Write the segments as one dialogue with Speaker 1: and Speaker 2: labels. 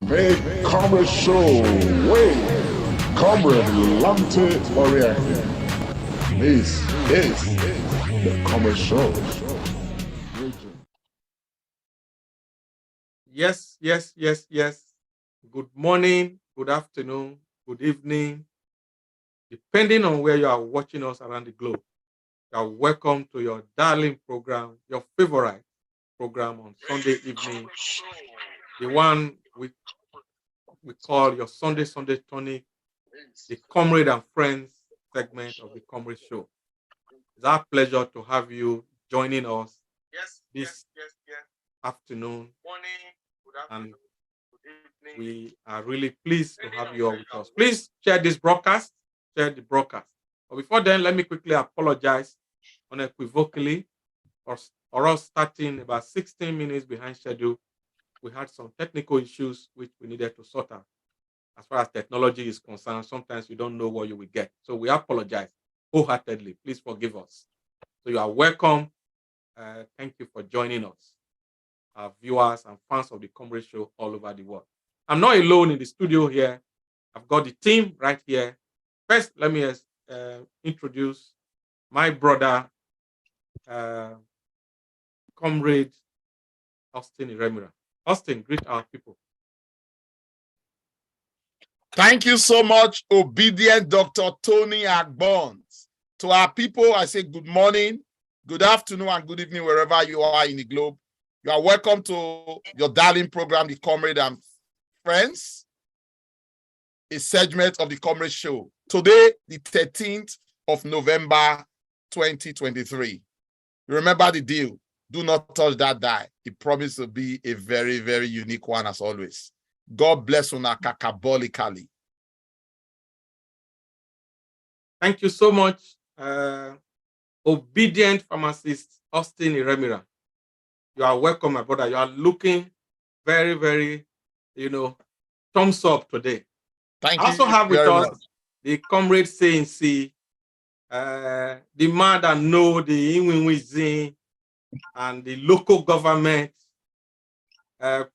Speaker 1: Make Comrade Show, wait, Comrade Lante Oriaki. This is the Comrade Show.
Speaker 2: Yes. Good morning, good afternoon, good evening, depending on where you are watching us around the globe. You are welcome to your darling program, your favorite program on Sunday evening, the one we call your Sunday Tonic, the Comrade and Friends segment of the Comrade Show. It's our pleasure to have you joining us this afternoon. And we are really pleased to have you all with us. Please share this broadcast, share the broadcast. But before then, let me quickly apologize unequivocally or us starting about 16 minutes behind schedule. We had some technical issues which we needed to sort out. As far as technology is concerned, sometimes you don't know what you will get. So we apologize wholeheartedly. Please forgive us. So you are welcome. Thank you for joining us, our viewers and fans of the Comrade Show all over the world. I'm not alone in the studio here. I've got the team right here. First, let me introduce my brother, Comrade Austin Iremira. Austin, greet our people.
Speaker 3: Thank you so much, obedient Dr. Tony Agbons. To our people, I say good morning, good afternoon, and good evening, wherever you are in the globe. You are welcome to your darling program, The Comrade and Friends, a segment of The Comrade Show. Today, the 13th of November, 2023. Remember the deal. Do not touch that die. It promises to be a very, very unique one as always. God bless una cacabolically.
Speaker 2: Thank you so much, obedient pharmacist Austin Iremira. You are welcome, my brother. You are looking very, very, thumbs up today.
Speaker 3: Thank
Speaker 2: you. I also have with us
Speaker 3: much.
Speaker 2: The Comrade CNC, the man that know the Inwinwizin and the local government,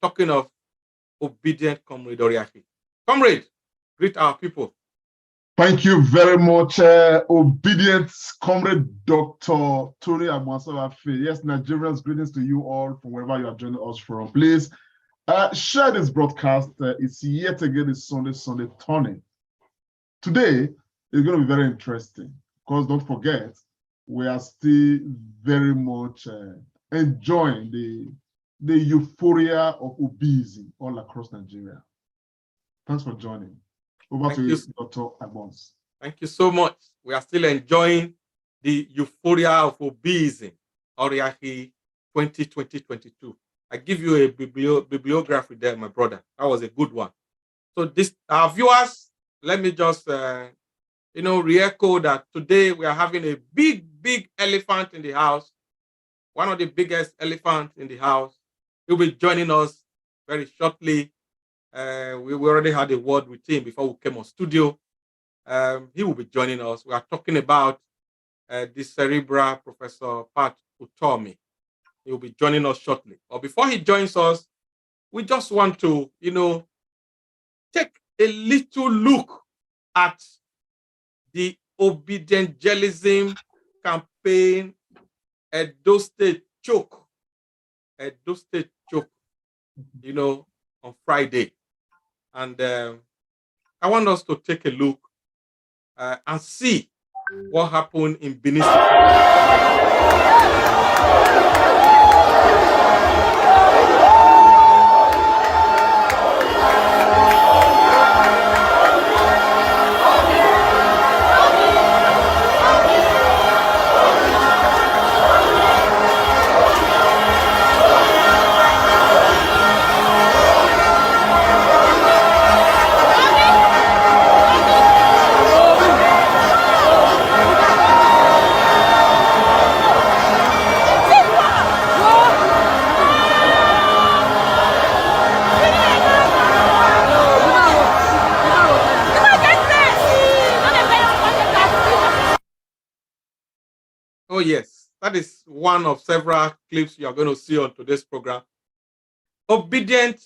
Speaker 2: talking of obedient Comrade Oriaki. Comrade, greet our people.
Speaker 1: Thank you very much, obedient Comrade Dr. Tony Agbonsawafe. Yes, Nigerians, greetings to you all from wherever you are joining us from. Please share this broadcast. It's yet again the Sunday Tonic. Today is going to be very interesting because don't forget, we are still very much enjoying the euphoria of obesity all across Nigeria. Thanks for joining. Over to you, Dr. Agbons.
Speaker 2: Thank you so much. We are still enjoying the euphoria of obesity, Oriaki 2020-22. I give you a bibliography there, my brother. That was a good one. So our viewers, let me just re-echo that today we are having a big elephant in the house. One of the biggest elephants in the house. He'll be joining us very shortly. We already had a word with him before we came on studio. He will be joining us. We are talking about the cerebral Professor Pat Utomi. He will be joining us shortly. But before he joins us, we just want to, take a little look at the obedientism campaign, Edo State choke. Edo State choke, on Friday. And I want us to take a look and see what happened in Benin City. That is one of several clips you are going to see on today's program. Obedient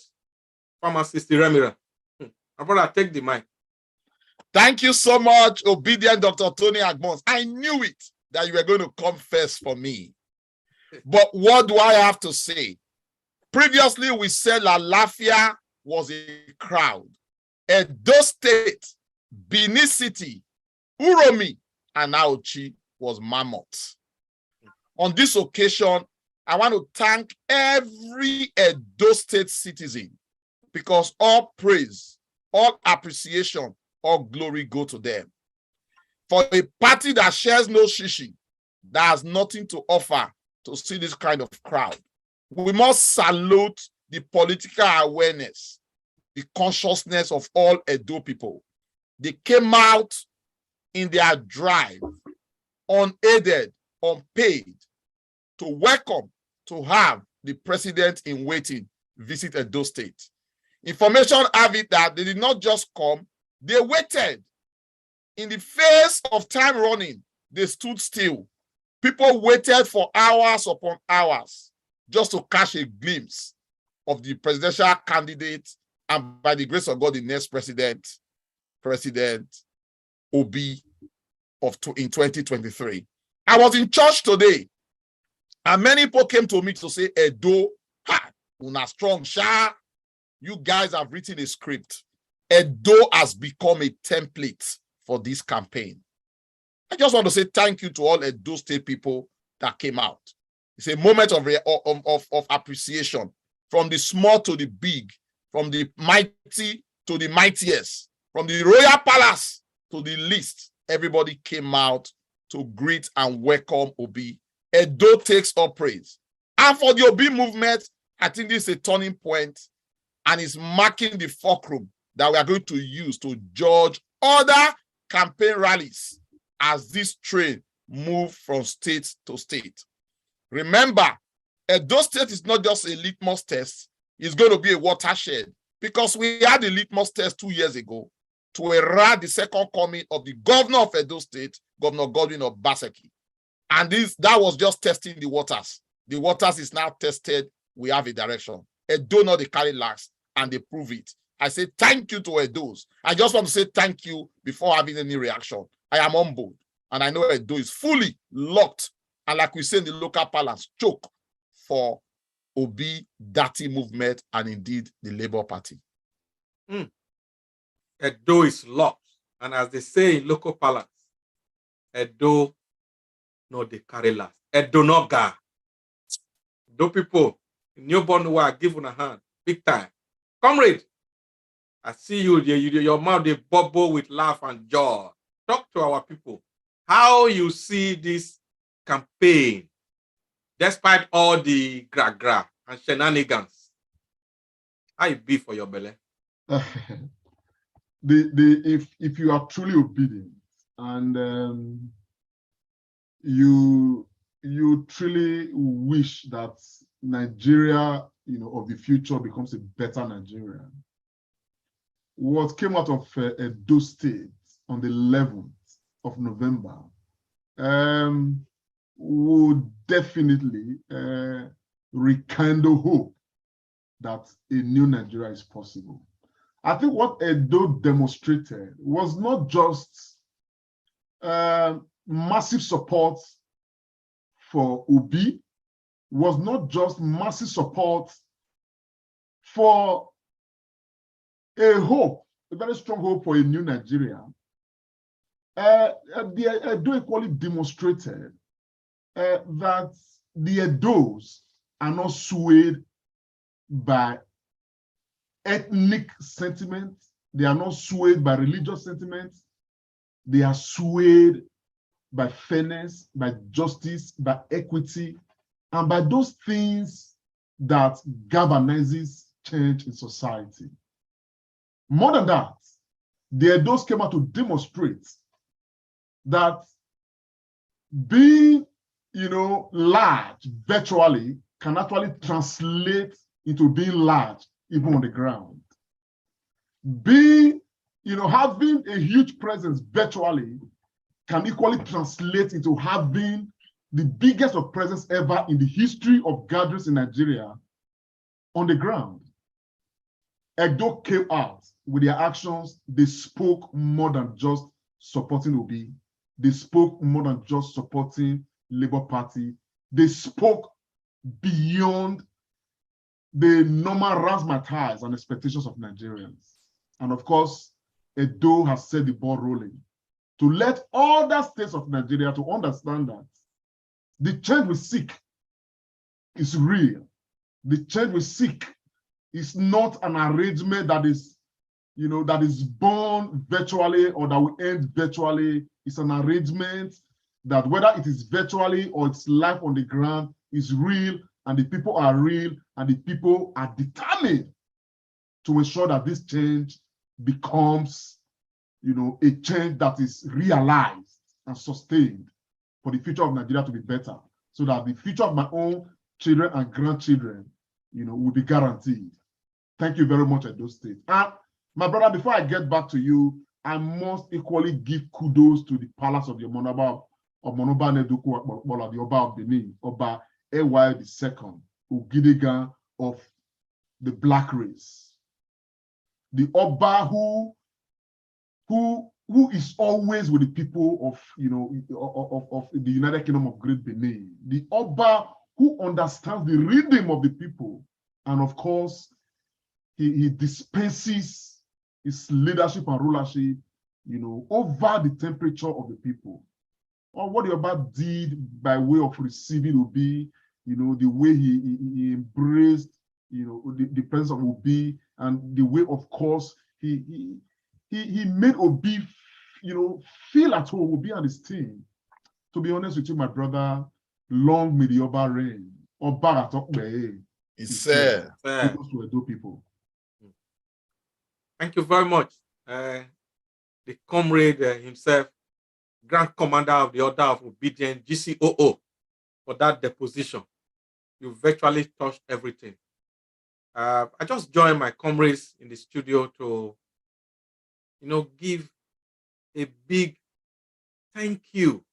Speaker 2: pharmacist Remira. My brother, take the mic.
Speaker 3: Thank you so much, obedient Dr. Tony Agbons. I knew it that you were going to come first for me. But what do I have to say? Previously, we said La Lafia was a crowd. Edo State, Benin City, Uromi, and Auchi was mammoth. On this occasion, I want to thank every Edo State citizen because all praise, all appreciation, all glory go to them. For a party that shares no shishi, that has nothing to offer to see this kind of crowd, we must salute the political awareness, the consciousness of all Edo people. They came out in their drive, unaided, unpaid, to welcome, to have the president in waiting visit Edo State. Information have it that they did not just come, they waited. In the face of time running, they stood still. People waited for hours upon hours just to catch a glimpse of the presidential candidate and, by the grace of God, the next president, President Obi in 2023. I was in church today, and many people came to me to say, Edo, una strong, sha. You guys have written a script. Edo has become a template for this campaign. I just want to say thank you to all Edo State people that came out. It's a moment of appreciation, from the small to the big, from the mighty to the mightiest, from the royal palace to the least. Everybody came out to greet and welcome Obi. Edo takes all praise. And for the Obi movement, I think this is a turning point, and it's marking the fulcrum that we are going to use to judge other campaign rallies as this train moves from state to state. Remember, Edo State is not just a litmus test, it's going to be a watershed, because we had the litmus test 2 years ago to herald the second coming of the governor of Edo State, Governor Godwin Obaseki. And that was just testing the waters. The waters is now tested. We have a direction. Edo know they carry last, and they prove it. I say thank you to Edos. I just want to say thank you before having any reaction. I am humbled, and I know Edo is fully locked, and like we say in the local parlance, choke for Obi, Dati movement, and indeed the Labour Party.
Speaker 2: Edo is locked, and as they say in local parlance, Edo no they carry last. Edo no ga. Edo people, newborn who are given a hand, big time. Comrade, I see you, your mouth they bubble with laugh and joy. Talk to our people. How you see this campaign, despite all the gra-gra and shenanigans? How it be for your belly?
Speaker 1: If you are truly obedient and you truly wish that Nigeria, of the future becomes a better Nigeria, what came out of Edo State on the 11th of November would definitely rekindle hope that a new Nigeria is possible. I think what Edo demonstrated was not just massive support for Obi, was not just massive support for a hope, a very strong hope for a new Nigeria. The Edo equally demonstrated that the Edos are not swayed by ethnic sentiment. They are not swayed by religious sentiments. They are swayed by fairness, by justice, by equity, and by those things that galvanizes change in society. More than that, the Edos came out to demonstrate that being, large virtually can actually translate into being large even on the ground. Being, having a huge presence virtually can equally translate into having the biggest of presence ever in the history of gatherings in Nigeria on the ground. Edo came out with their actions. They spoke more than just supporting Obi. They spoke more than just supporting Labour Party. They spoke beyond the normal razzmatazz and expectations of Nigerians. And of course, Edo has set the ball rolling to let other states of Nigeria to understand that the change we seek is real. The change we seek is not an arrangement that is, that is born virtually or that will end virtually. It's an arrangement that whether it is virtually or it's live on the ground is real, and the people are real, and the people are determined to ensure that this change becomes, a change that is realized and sustained for the future of Nigeria to be better, so that the future of my own children and grandchildren, will be guaranteed. Thank you very much, Edo State. And my brother, before I get back to you, I must equally give kudos to the Palace of the Monoba of Monoba Neduku, the Oba of Benin, Oba AY II, Ugidigan of the Black race. The Oba who is always with the people of, of the United Kingdom of Great Benin. The Oba who understands the rhythm of the people. And of course, he dispenses his leadership and rulership, over the temperature of the people. Or what the Oba did by way of receiving Obi, the way he embraced, the presence of Obi, and the way, of course, he made Obi, feel at home, Obi and his team. To be honest with you, my brother, long may the Oba reign. Oba Atokbe.
Speaker 3: It's said.
Speaker 1: To Edo people.
Speaker 2: Thank you very much. The comrade himself, Grand Commander of the Order of Obedience, GCOO, for that deposition. You virtually touched everything. I just joined my comrades in the studio to, give a big thank you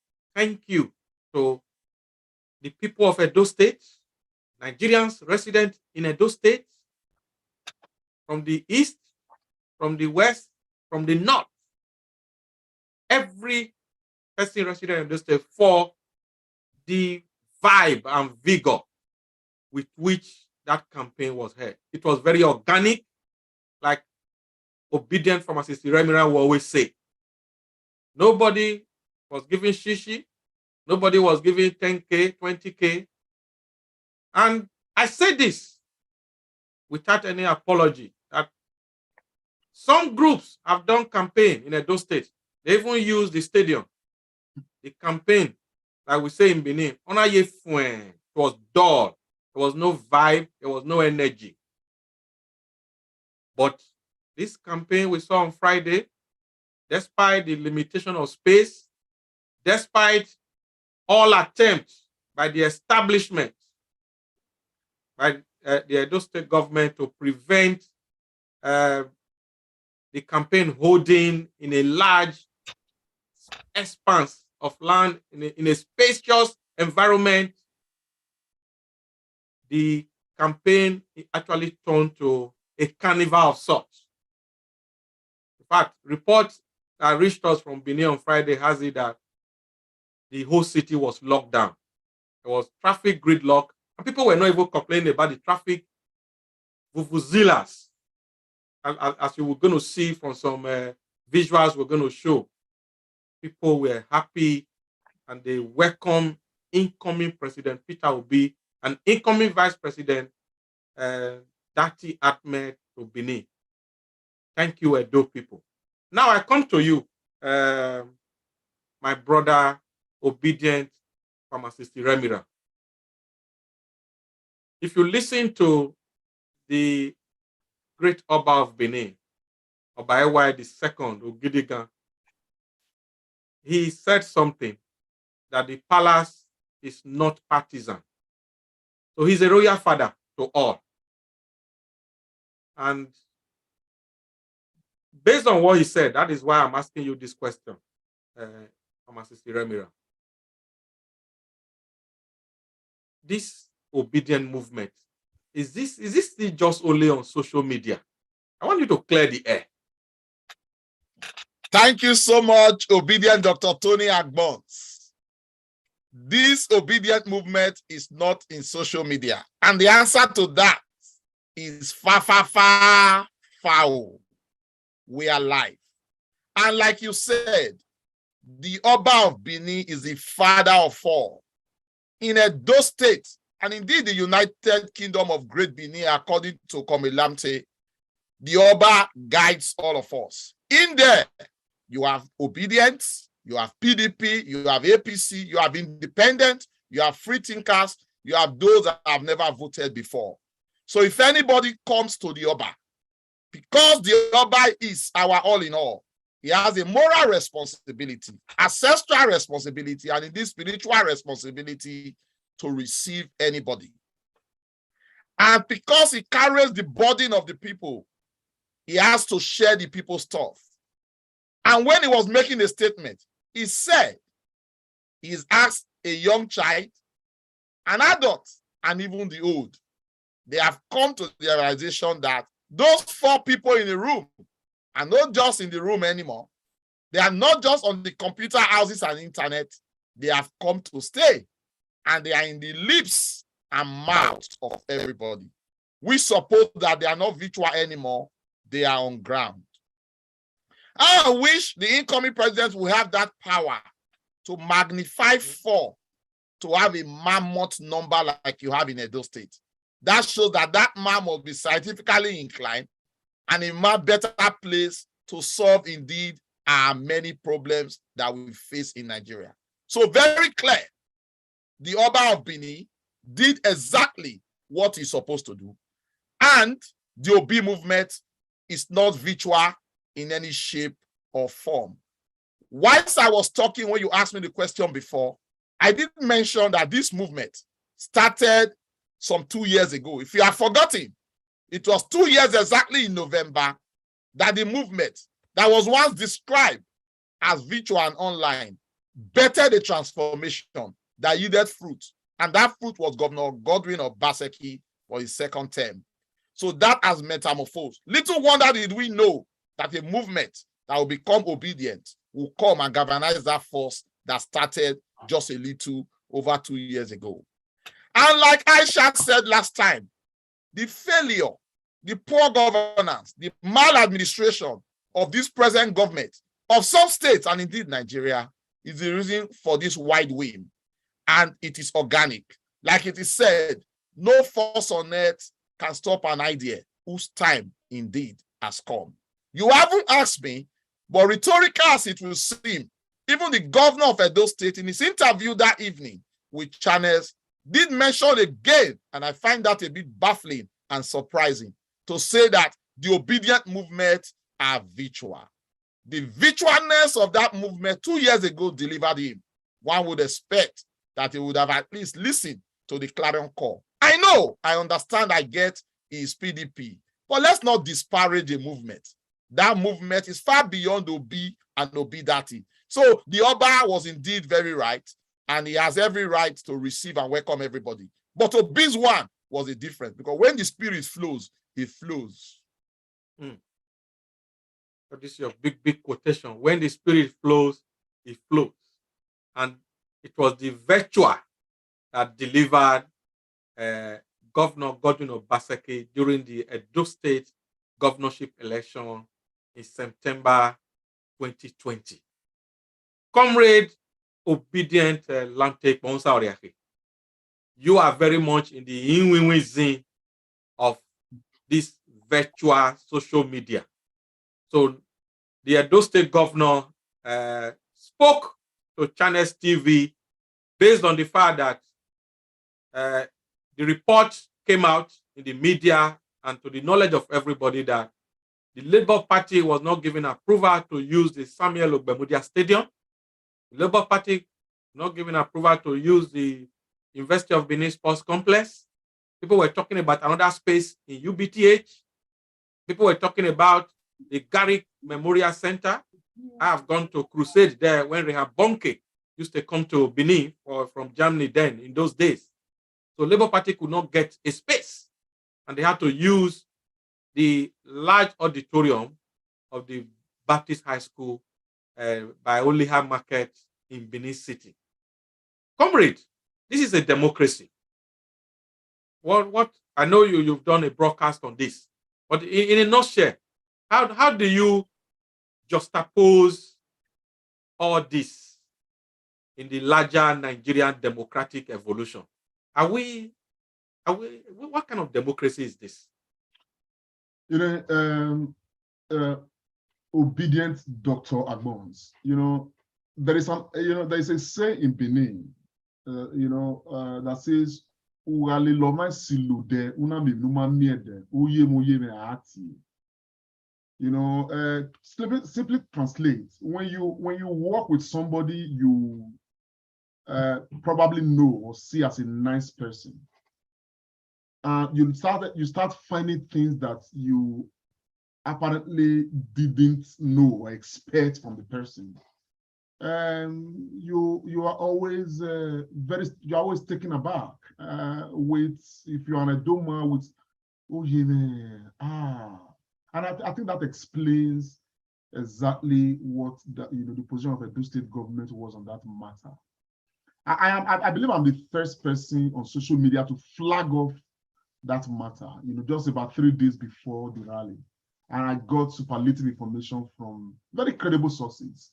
Speaker 2: to the people of Edo State, Nigerians resident in Edo State, from the east, from the west, from the north. Every person resident in Edo State for the vibe and vigor with which that campaign was held. It was very organic, like obedient pharmacist Remira will always say. Nobody was giving shishi. Nobody was giving 10K, 20K. And I say this without any apology, that some groups have done campaign in Edo State. They even use the stadium. The campaign, like we say in Benin, it was dull. There was no vibe. There was no energy. But this campaign we saw on Friday, despite the limitation of space, despite all attempts by the establishment, by the Edo State government to prevent the campaign holding in a large expanse of land, in a spacious environment, the campaign actually turned to a carnival of sorts. In fact, reports that reached us from Benin on Friday has it that the whole city was locked down. There was traffic gridlock, and people were not even complaining about the traffic vuvuzelas, as you were going to see from some visuals we're going to show. People were happy, and they welcomed incoming President Peter Obi and incoming Vice President Dati Ahmed to Benin. Thank you, Edo people. Now I come to you, my brother, obedient pharmacist Remira. If you listen to the great Oba of Benin, Oba AY II, Ogidigan, he said something, that the palace is not partisan. So he's a royal father to all. And based on what he said, that is why I'm asking you this question, Pharmacist Remira. this obedient movement, is this still just only on social media? I want you to clear the air.
Speaker 3: Thank you so much, obedient Dr. Tony Agbons. This obedient movement is not in social media. And the answer to that is far, far, far, far. We are live. And like you said, the Oba of Benin is the father of all. In Edo State, and indeed the United Kingdom of Great Benin, according to Komilamte, the Oba guides all of us. In there, you have obedience, you have PDP, you have APC, you have independent, you have free thinkers, you have those that have never voted before. So if anybody comes to the Oba, because the Oba is our all in all, he has a moral responsibility, ancestral responsibility, and indeed spiritual responsibility to receive anybody. And because he carries the burden of the people, he has to share the people's stuff. And when he was making a statement, he said he's asked a young child, an adult, and even the old. They have come to the realization that those 4 people in the room are not just in the room anymore. They are not just on the computer houses and internet. They have come to stay. And they are in the lips and mouths of everybody. We suppose that they are not virtual anymore. They are on ground. I wish the incoming president will have that power to magnify 4 to have a mammoth number like you have in Edo State. That shows that that man must be scientifically inclined and a much better place to solve indeed our many problems that we face in Nigeria. So very clear, the Oba of Benin did exactly what he's supposed to do. And the Obi movement is not virtual in any shape or form. Whilst I was talking when you asked me the question before, I did mention that this movement started some 2 years ago. If you have forgotten, it was 2 years exactly in November that the movement that was once described as virtual and online bettered a transformation that yielded fruit. And that fruit was Governor Godwin Obaseki for his 2nd term. So that has metamorphosed. Little wonder did we know that a movement that will become obedient will come and galvanize that force that started just a little over 2 years ago. And like Aisha said last time, the failure, the poor governance, the maladministration of this present government of some states and indeed Nigeria is the reason for this wide win. And it is organic. Like it is said, no force on earth can stop an idea whose time indeed has come. You haven't asked me, but rhetorical as it will seem, even the governor of Edo State in his interview that evening with channels did mention again, and I find that a bit baffling and surprising, to say that the obedient movement are virtual. The virtualness of that movement 2 years ago delivered him. One would expect that he would have at least listened to the clarion call. I know, I understand, I get his PDP, but let's not disparage the movement. That movement is far beyond Obi and Obidati. So the Oba was indeed very right, and he has every right to receive and welcome everybody. But Obi's one was a difference, because when the spirit flows, it flows.
Speaker 2: So this is your big quotation. When the spirit flows, it flows. And it was the virtual that delivered Governor Godwin Obaseki during the Edo State governorship election in September 2020. Comrade Obedient Lante Ponsa Oriake, you are very much in the in-win-win of this virtual social media. So the Edo State governor spoke to Channels TV based on the fact that the report came out in the media and to the knowledge of everybody that the Labour Party was not given approval to use the Samuel Ogbemudia Stadium. The Labour Party not given approval to use the University of Benin Sports Complex. People were talking about another space in UBTH. People were talking about the Garrick Memorial Center. I have gone to crusade there when Rehab Bonke used to come to Benin from Germany then in those days. So Labour Party could not get a space, and they had to use the large auditorium of the Baptist High School by Oliha Market in Benin City. Comrade, this is a democracy. What I know you've done a broadcast on this, but in a nutshell, how do you juxtapose all this in the larger Nigerian democratic evolution? What kind of democracy is this?
Speaker 1: Obedient Dr. Agbons, there is a saying in Benin, that says, simply translate. When you work with somebody you probably know or see as a nice person, you start finding things that you apparently didn't know or expect from the person. You are always you're always taken aback with, if you're an Edoma, with, oh yeah, man, and I think that explains exactly what the position of Edo State government was on that matter. I believe I'm the first person on social media to flag off that matter, just about 3 days before the rally. And I got superlative information from very credible sources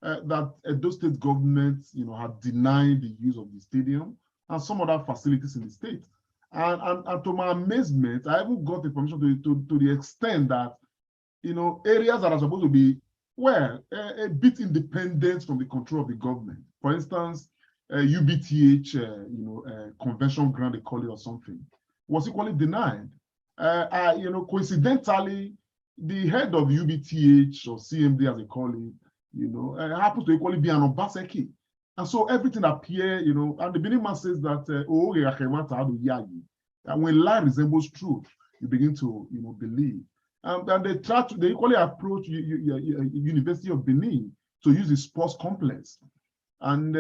Speaker 1: that Edo State government, had denied the use of the stadium and some other facilities in the state. And to my amazement, I even got information to the extent that, areas that are supposed to be, a bit independent from the control of the government. For instance, UBTH, convention ground, they call it, or something, was equally denied. Coincidentally, the head of UBTH, or CMD as they call it, happens to equally be an Obaseki. And so everything appears, and the Benin man says that, and when lie resembles truth, you begin to, believe. And they equally approach University of Benin to use the sports complex. And,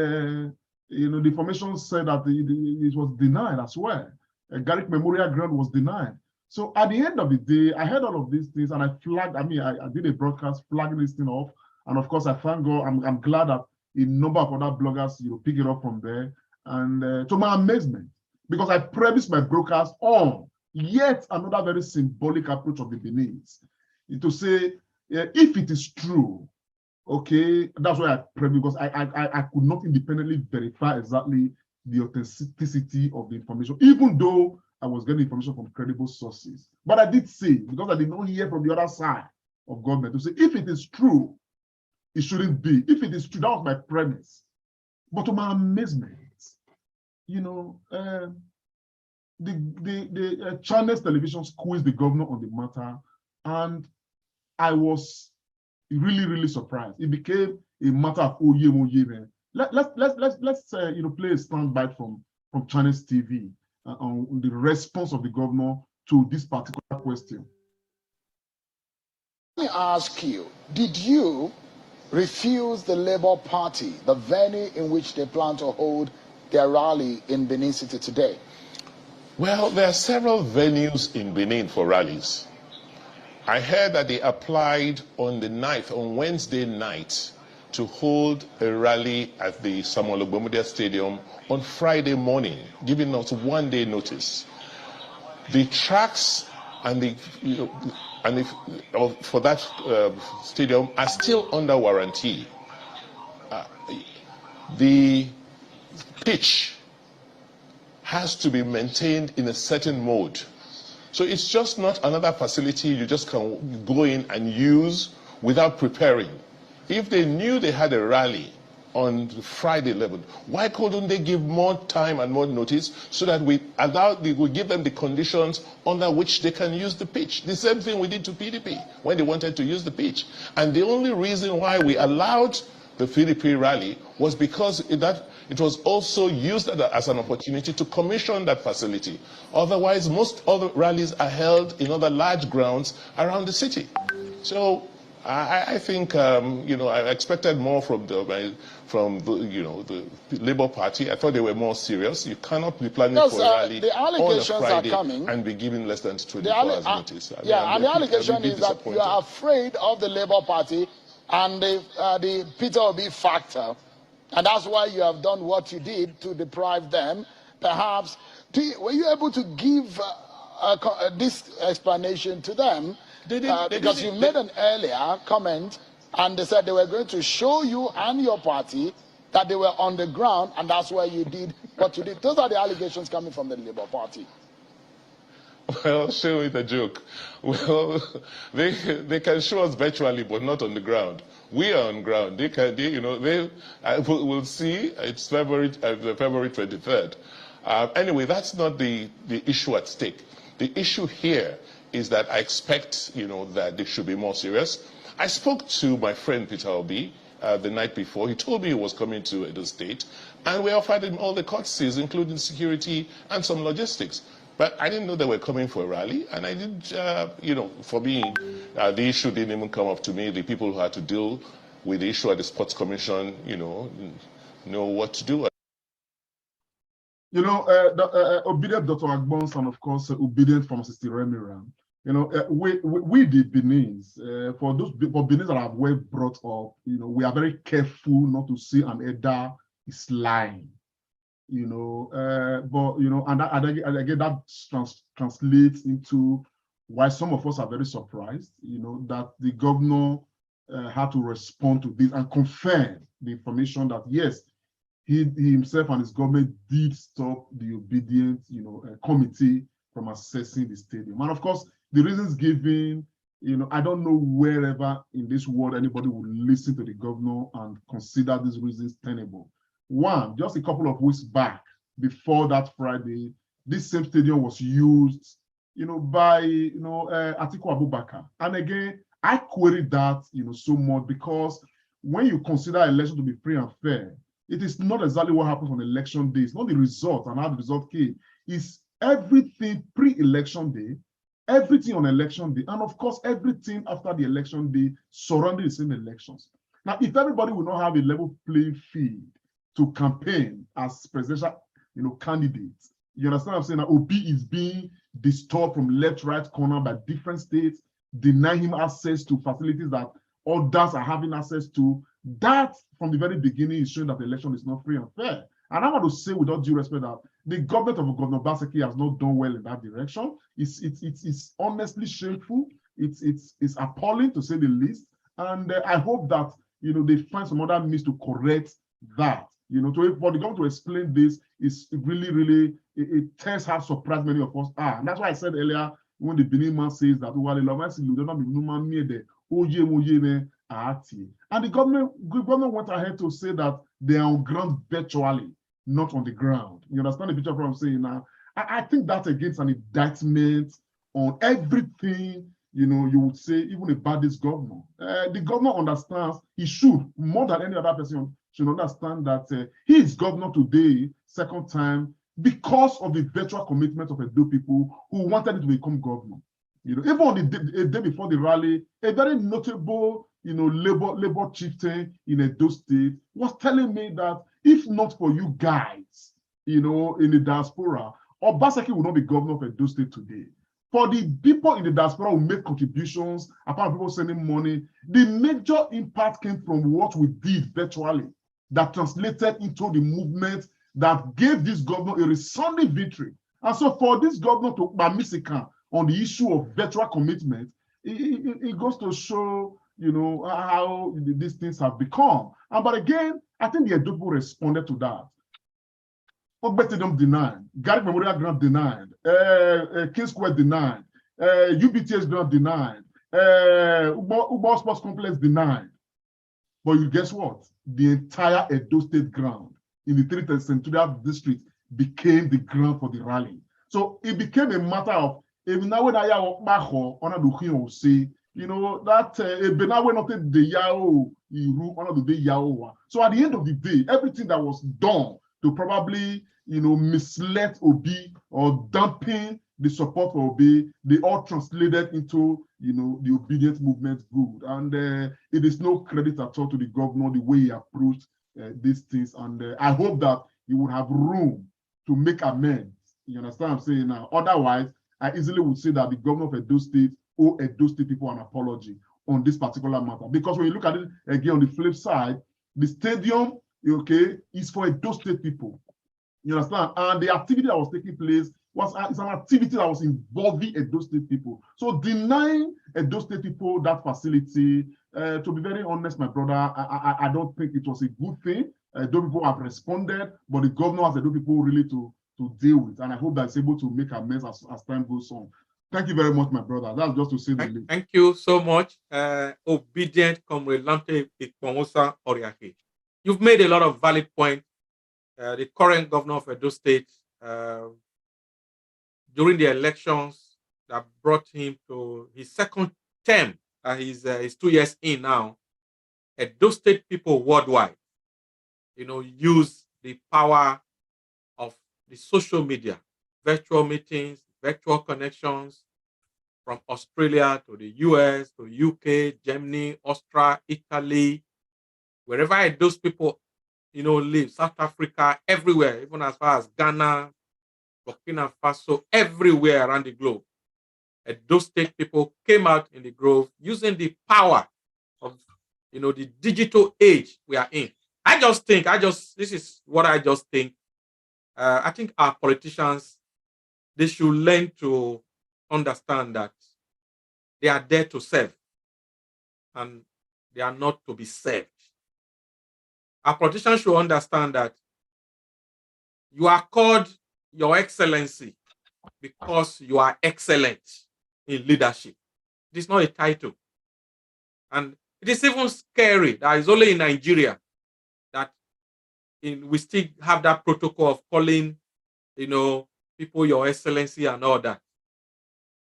Speaker 1: the information said that it was denied as well. Garrick Memorial Ground was denied. So at the end of the day, I heard all of these things and I flagged, I did a broadcast flagging this thing off. And of course, I thank God, I'm glad that a number of other bloggers, pick it up from there. And to my amazement, because I premised my broadcast on yet another very symbolic approach of the Beninese, to say, if it is true, okay, that's why I premised, because I could not independently verify exactly the authenticity of the information, even though I was getting information from credible sources. But I did say, because I did not hear from the other side of government, to say, if it is true, it shouldn't be. If it is true, that was my premise. But to my amazement, the Channels Television squeezed the governor on the matter, and I was really, really surprised. It became a matter of oh yeah, man. Let's play a soundbite from Channels TV on the response of the governor to this particular question.
Speaker 4: Let me ask you, did you refuse the Labour Party the venue in which they plan to hold their rally in Benin City today?
Speaker 5: Well, there are several venues in Benin for rallies. I heard that they applied on the 9th, on Wednesday night, to hold a rally at the Samuel Ogbomudia Stadium on Friday morning, giving us 1 day notice. The tracks and for that stadium are still under warranty. The pitch has to be maintained in a certain mode. So it's just not another facility you just can go in and use without preparing. If they knew they had a rally on Friday 11th, why couldn't they give more time and more notice so that we give them the conditions under which they can use the pitch? The same thing we did to PDP when they wanted to use the pitch. And the only reason why we allowed the PDP rally was because it was also used as an opportunity to commission that facility. Otherwise, most other rallies are held in other large grounds around the city. So I think I expected more from the Labour Party. I thought they were more serious. You cannot be planning for a rally
Speaker 4: the
Speaker 5: on a
Speaker 4: allegations
Speaker 5: Friday
Speaker 4: are coming,
Speaker 5: and be giving less than 24 hours notice.
Speaker 4: And the allegation is that you are afraid of the Labour Party and the Peter Obi factor, and that's why you have done what you did to deprive them. Perhaps, were you able to give this explanation to them? Because you made an earlier comment, and they said they were going to show you and your party that they were on the ground, and that's why you did what you did. Those are the allegations coming from the Labour Party.
Speaker 5: Well, show it a joke. Well, they can show us virtually, but not on the ground. We are on ground. We'll see. It's February 23rd. Anyway, that's not the issue at stake. The issue here is that I expect, that they should be more serious. I spoke to my friend Peter Obi the night before. He told me he was coming to Edo State, and we offered him all the courtesies, including security and some logistics. But I didn't know they were coming for a rally, and I didn't, for me, the issue didn't even come up to me. The people who had to deal with the issue at the Sports Commission, know what to do.
Speaker 1: Obedient Dr. Agbons, and of course, obedient pharmacist Remiram. We the Benin's, for Benin's that are well brought up, we are very careful not to see an elder is lying. And again, that translates into why some of us are very surprised, that the governor had to respond to this and confirm the information that yes, he himself and his government did stop the obedient, committee from assessing the stadium. And of course, the reasons given, I don't know wherever in this world anybody would listen to the governor and consider these reasons tenable. One, just a couple of weeks back, before that Friday, this same stadium was used, by, Atiku Abubakar. And again, I queried that, so much because when you consider election to be free and fair, it is not exactly what happens on election day. It's not the result and how the result came. It's everything pre-election day, everything on election day, and of course, everything after the election day surrounding the same elections. Now, if everybody will not have a level playing field to campaign as presidential, candidates, you understand what I'm saying? Now, Obi is being disturbed from left, right corner by different states, denying him access to facilities that others are having access to. That, from the very beginning, is showing that the election is not free and fair. And I want to say, with all due respect, that the government of Governor Obaseki has not done well in that direction. It's honestly shameful. It's appalling, to say the least. And I hope that they find some other means to correct that. For the government to explain this is really, really, it tells how surprised many of us are. And that's why I said earlier, when the Benin man says that, and the government went ahead to say that they are on ground virtually, not on the ground. You understand the picture of what I'm saying now? I think that's against an indictment on everything, you would say, even about this governor. The governor understands, he should, more than any other person, should understand that he is governor today, second time, because of the virtual commitment of Edo people who wanted him to become governor. Even on the day before the rally, a very notable, labor chieftain in Edo State was telling me that if not for you guys, in the diaspora, Obaseki would not be governor of Edo State today. For the people in the diaspora who make contributions, apart from people sending money, the major impact came from what we did virtually that translated into the movement that gave this governor a resounding victory. And so for this governor to Bamisika on the issue of virtual commitment, it goes to show, how these things have become. But again, I think the Edo people responded to that. Ogbetidom denied, Garrick Memorial Grant denied, King Square denied, UBTS Grant denied, Ubo Sports Complex denied. But you guess what? The entire Edo State ground in the 3rd Central District became the ground for the rally. So it became a matter of, even now when I say, that Benawe not the Yao, one of the Yao. So at the end of the day, everything that was done to probably, mislead Obi or dampen, the support for Obi, they all translated into, the obedient movement good. And it is no credit at all to the governor, the way he approached these things. And I hope that he would have room to make amends. You understand what I'm saying now? Otherwise, I easily would say that the governor of Edo State owe Edo State people an apology on this particular matter. Because when you look at it again on the flip side, the stadium, okay, is for Edo State people. You understand? And the activity that was taking place is an activity that was involving Edo State people. So denying Edo State people that facility, to be very honest, my brother, I don't think it was a good thing. Edo people have responded, but the governor has Edo people really to deal with. And I hope that it's able to make amends as time goes on. Thank you very much, my brother. That's just to say the least.
Speaker 2: Thank you so much, obedient Comrade Lamte Ikponwosa Oriake. You've made a lot of valid points. The current governor of Edo State, during the elections that brought him to his second term, he's 2 years in now, Edo State people worldwide, use the power of the social media, virtual meetings, virtual connections from Australia to the US, to UK, Germany, Austria, Italy, wherever those people, live, South Africa, everywhere, even as far as Ghana, Burkina Faso, everywhere around the globe. Those state people came out in the grove using the power of, the digital age we are in. This is what I just think. I think our politicians, they should learn to understand that they are there to serve and they are not to be served. Our politicians should understand that you are called Your Excellency because you are excellent in leadership. It is not a title. And it is even scary that it's only in Nigeria that we still have that protocol of calling, people Your Excellency and all that.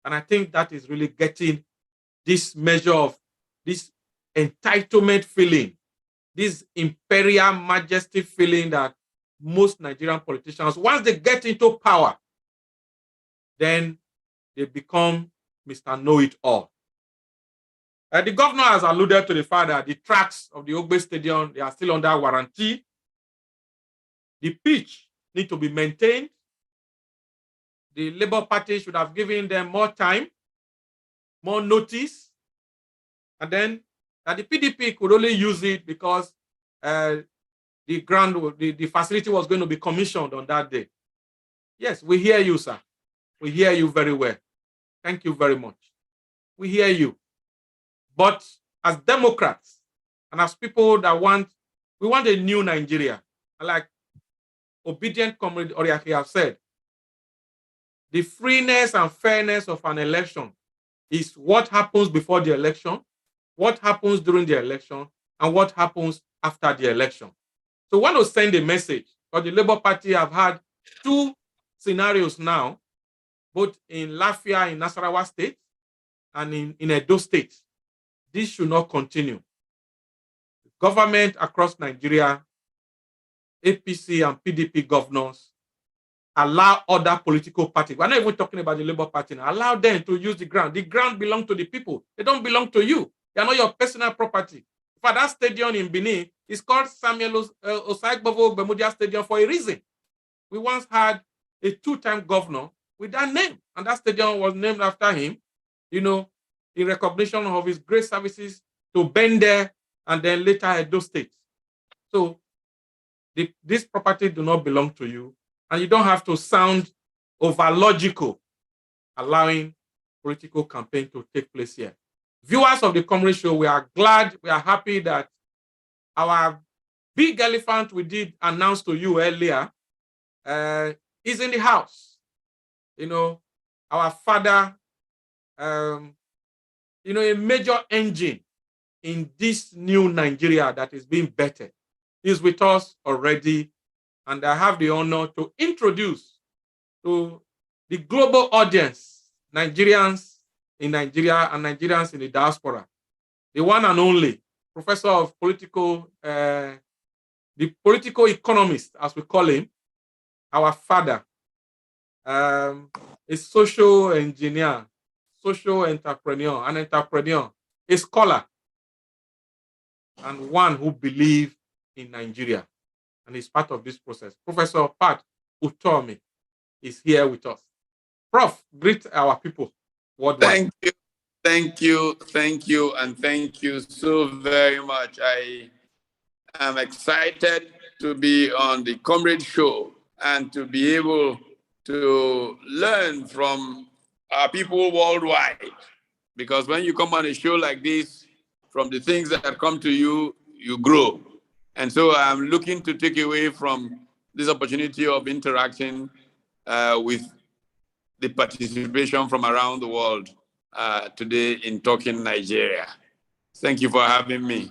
Speaker 2: And I think that is really getting this measure of this entitlement feeling, this imperial majesty feeling that most Nigerian politicians, once they get into power, then they become Mr. Know-it-all. The governor has alluded to the fact that the tracks of the Ogbe Stadium, they are still under warranty. The pitch need to be maintained. The Labour Party should have given them more time, more notice, and then the PDP could only use it because the facility was going to be commissioned on that day. Yes, we hear you, sir. We hear you very well. Thank you very much. We hear you. But as Democrats and as people that we want a new Nigeria, like obedient Comrade Oriake have said, the freeness and fairness of an election is what happens before the election, what happens during the election, and what happens after the election. So we want to send a message, because the Labour Party have had 2 scenarios now, both in Lafia in Nasarawa State and in Edo State. This should not continue. The government across Nigeria, APC and PDP governors, allow other political parties. We're not even talking about the Labour Party now. Allow them to use the ground. The ground belongs to the people. They don't belong to you. They are not your personal property. For that stadium in Benin, it's called Samuel Osai-Gbovo Bemudia Stadium for a reason. We once had a 2-time governor with that name, and that stadium was named after him, in recognition of his great services to Bende and then later Edo State. So this property do not belong to you, and you don't have to sound over-logical allowing political campaign to take place here. Viewers of the Comrade Show, we are happy that our big elephant we did announce to you earlier is in the house. Our father, a major engine in this new Nigeria that is being bettered, is with us already. And I have the honor to introduce to the global audience, Nigerians in Nigeria and Nigerians in the diaspora, the one and only professor of the political economist, as we call him, our father, a social engineer, social entrepreneur, an entrepreneur, a scholar, and one who believes in Nigeria and is part of this process. Professor Pat Utomi is here with us. Prof, greet our people worldwide.
Speaker 6: Thank you, and thank you so very much. I am excited to be on the Comrade Show and to be able to learn from our people worldwide. Because when you come on a show like this, from the things that come to you, you grow. And so I'm looking to take away from this opportunity of interaction with the participation from around the world today in Talking Nigeria. Thank you for having me.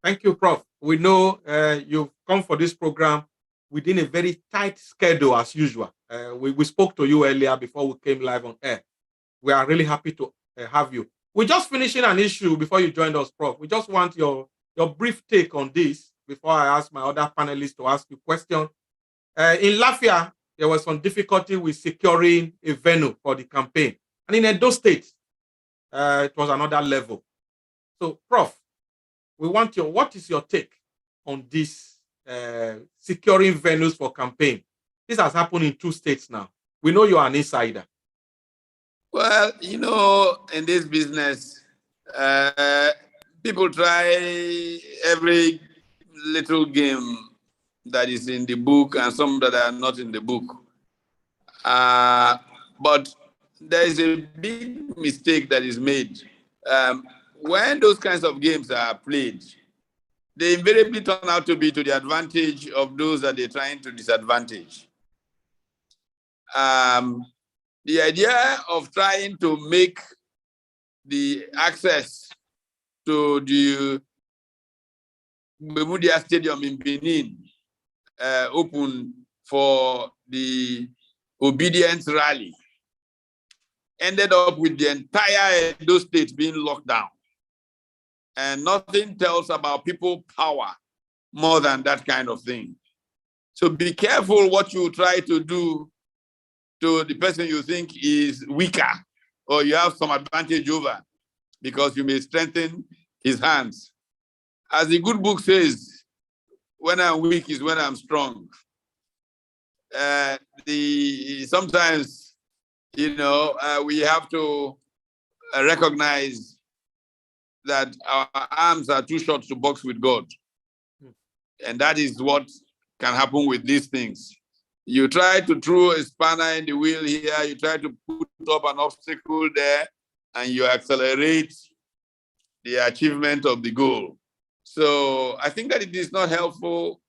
Speaker 2: Thank you, Prof. We know you've come for this program within a very tight schedule as usual. We spoke to you earlier before we came live on air. We are really happy to have you. We're just finishing an issue before you joined us, Prof. We just want your brief take on this before I ask my other panelists to ask you questions. In Lafia, there was some difficulty with securing a venue for the campaign. And in Edo State, it was another level. So, Prof, what is your take on this securing venues for campaign? This has happened in 2 states now. We know you're an insider.
Speaker 6: Well, you know, in this business, people try every little game that is in the book and some that are not in the book. But there is a big mistake that is made. When those kinds of games are played, they invariably turn out to be to the advantage of those that they're trying to disadvantage. The idea of trying to make the access to the Bermudia Stadium in Benin open for the obedience rally ended up with the entire Edo State being locked down. And nothing tells about people power more than that kind of thing. So be careful what you try to do to the person you think is weaker or you have some advantage over, because you may strengthen his hands. As the good book says, when I'm weak is when I'm strong. Sometimes, you know, we have to recognize that our arms are too short to box with God. And that is what can happen with these things. You try to throw a spanner in the wheel here, you try to put up an obstacle there, and you accelerate the achievement of the goal. So I think that it is not helpful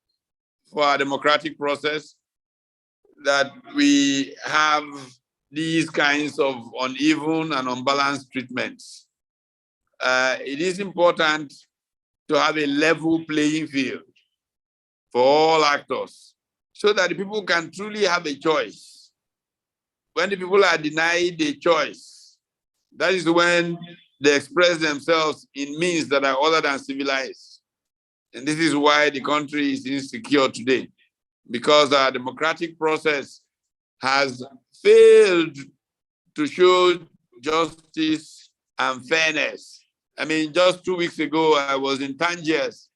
Speaker 6: for our democratic process that we have these kinds of uneven and unbalanced treatments. It is important to have a level playing field for all actors so that the people can truly have a choice. When the people are denied a choice, that is when they express themselves in means that are other than civilized. And this is why the country is insecure today, because our democratic process has failed to show justice and fairness. I mean, just 2 weeks ago, I was in Tangiers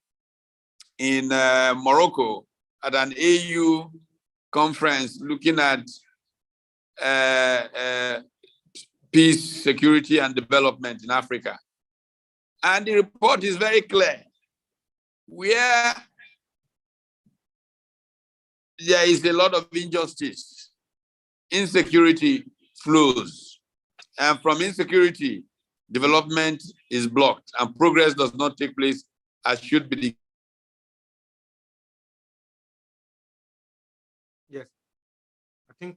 Speaker 6: in Morocco at an AU conference looking at peace, security, and development in Africa. And the report is very clear. Where there is a lot of injustice, insecurity flows. And from insecurity, development is blocked and progress does not take place as should be.
Speaker 2: Yes, I think.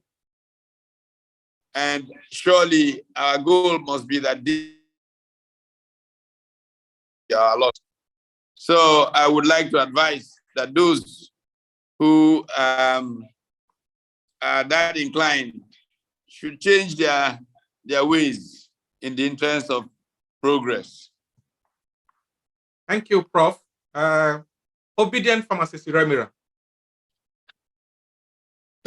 Speaker 6: And surely our goal must be that this are a lot. So I would like to advise that those who are that inclined should change their ways in the interest of progress.
Speaker 2: Thank you, Prof. Obedient pharmacist Remira.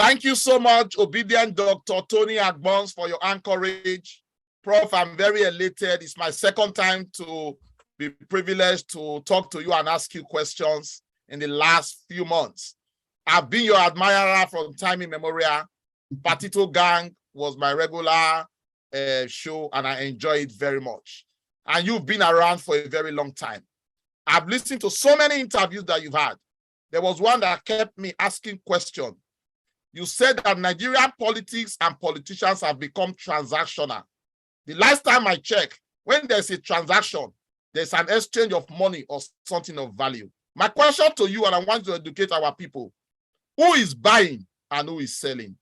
Speaker 3: Thank you so much, obedient Dr. Tony Agbons, for your anchorage. Prof, I'm very elated. It's my second time to be privileged to talk to you and ask you questions in the last few months. I've been your admirer from time immemorial. Patito Gang was my regular show, and I enjoy it very much. And you've been around for a very long time. I've listened to so many interviews that you've had. There was one that kept me asking questions. You said that Nigerian politics and politicians have become transactional. The last time I checked, when there's a transaction, there's an exchange of money or something of value. My question to you, and I want to educate our people, who is buying and who is selling?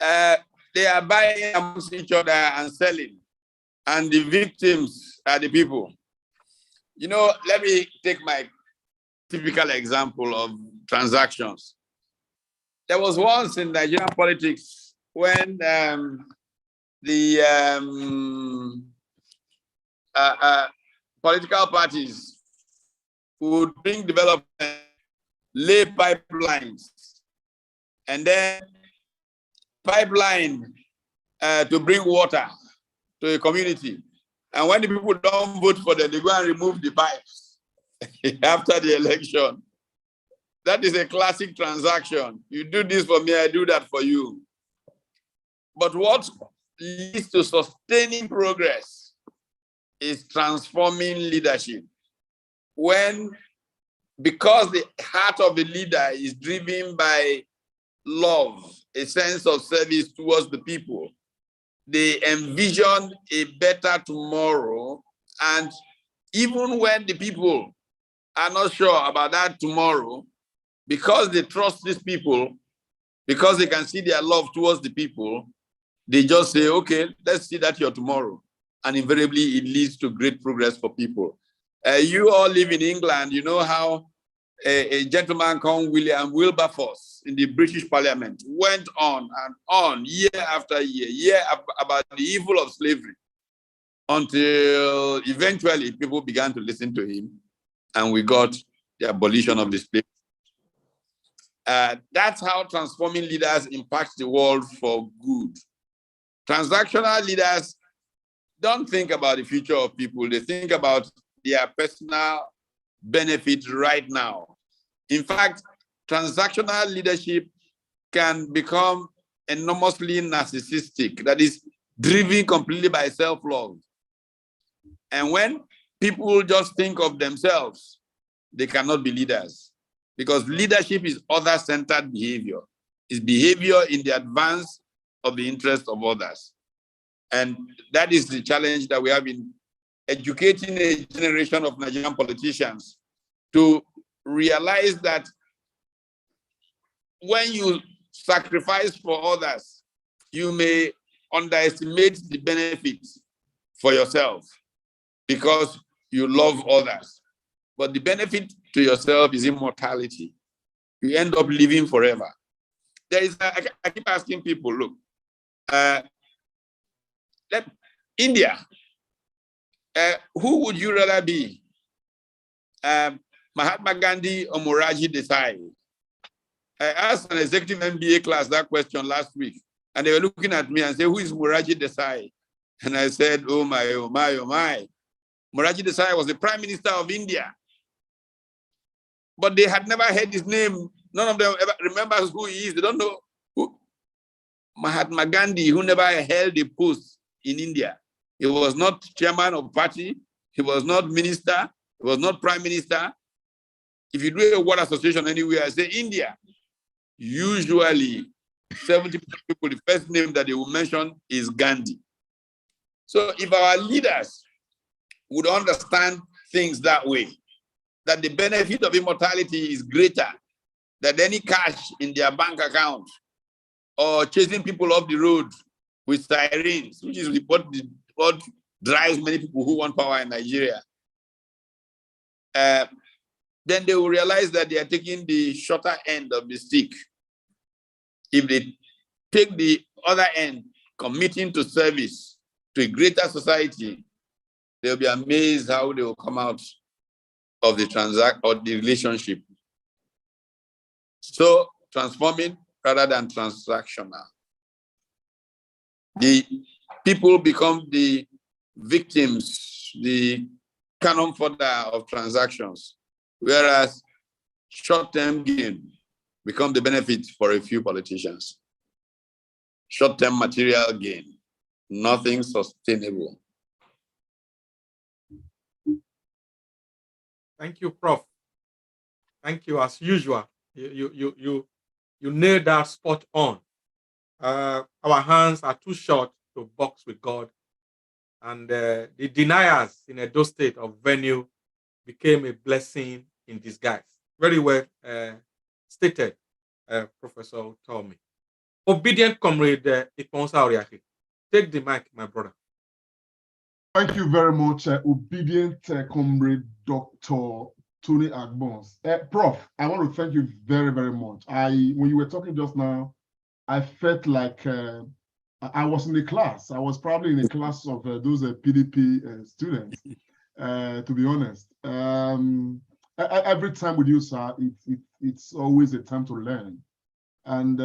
Speaker 6: They are buying amongst each other and selling, and the victims are the people. You know, let me take my typical example of transactions. There was once in Nigerian politics when the political parties would bring development, lay pipelines, and then pipeline to bring water to a community. And when the people don't vote for them, they go and remove the pipes after the election. That is a classic transaction. You do this for me, I do that for you. But what leads to sustaining progress is transforming leadership. Because the heart of the leader is driven by love, a sense of service towards the people, they envision a better tomorrow. And even when the people are not sure about that tomorrow, because they trust these people, because they can see their love towards the people, they just say, okay, let's see that your tomorrow. And invariably, it leads to great progress for people. You all live in England, you know how a gentleman called William Wilberforce in the British Parliament went on and on, year after year, about the evil of slavery, until eventually people began to listen to him, and we got the abolition of the slave. That's how transforming leaders impact the world for good. Transactional leaders don't think about the future of people. They think about their personal benefit right now. In fact, transactional leadership can become enormously narcissistic, that is driven completely by self-love. And when people just think of themselves, they cannot be leaders, because leadership is other-centered behavior. It's behavior in the advance of the interest of others. And that is the challenge that we have in educating a generation of Nigerian politicians to realize that when you sacrifice for others, you may underestimate the benefits for yourself because you love others. But the benefit to yourself is immortality. You end up living forever. I keep asking people, look, India, who would you rather be? Mahatma Gandhi or Morarji Desai? I asked an executive MBA class that question last week, and they were looking at me and said, who is Morarji Desai? And I said, oh my, oh my, oh my. Morarji Desai was the Prime Minister of India. But they had never heard his name. None of them ever remembers who he is. They don't know who. Mahatma Gandhi, who never held a post in India. He was not chairman of party. He was not minister. He was not prime minister. If you do a word association anywhere, I say India. Usually, 70% of people, the first name that they will mention is Gandhi. So if our leaders would understand things that way, that the benefit of immortality is greater than any cash in their bank account or chasing people off the road with sirens, which is what drives many people who want power in Nigeria, then they will realize that they are taking the shorter end of the stick. If they take the other end, committing to service to a greater society, they'll be amazed how they will come out of the relationship. So transforming rather than transactional. The people become the victims, the cannon fodder of transactions, whereas short-term gain become the benefit for a few politicians. Short-term material gain, nothing sustainable.
Speaker 2: Thank you, Prof. Thank you, as usual. You nailed that spot on. Our hands are too short to box with God. And the deniers in Edo State of venue became a blessing in disguise. Very well stated, Professor Utomi. Obedient comrade Iponsa Oriaki. Take the mic, my brother.
Speaker 1: Thank you very much, obedient comrade Dr. Tony Agbons. Prof, I want to thank you very, very much. When you were talking just now, I felt like I was in a class. I was probably in a class of those PDP students, to be honest. Every time with you, sir, it's always a time to learn. And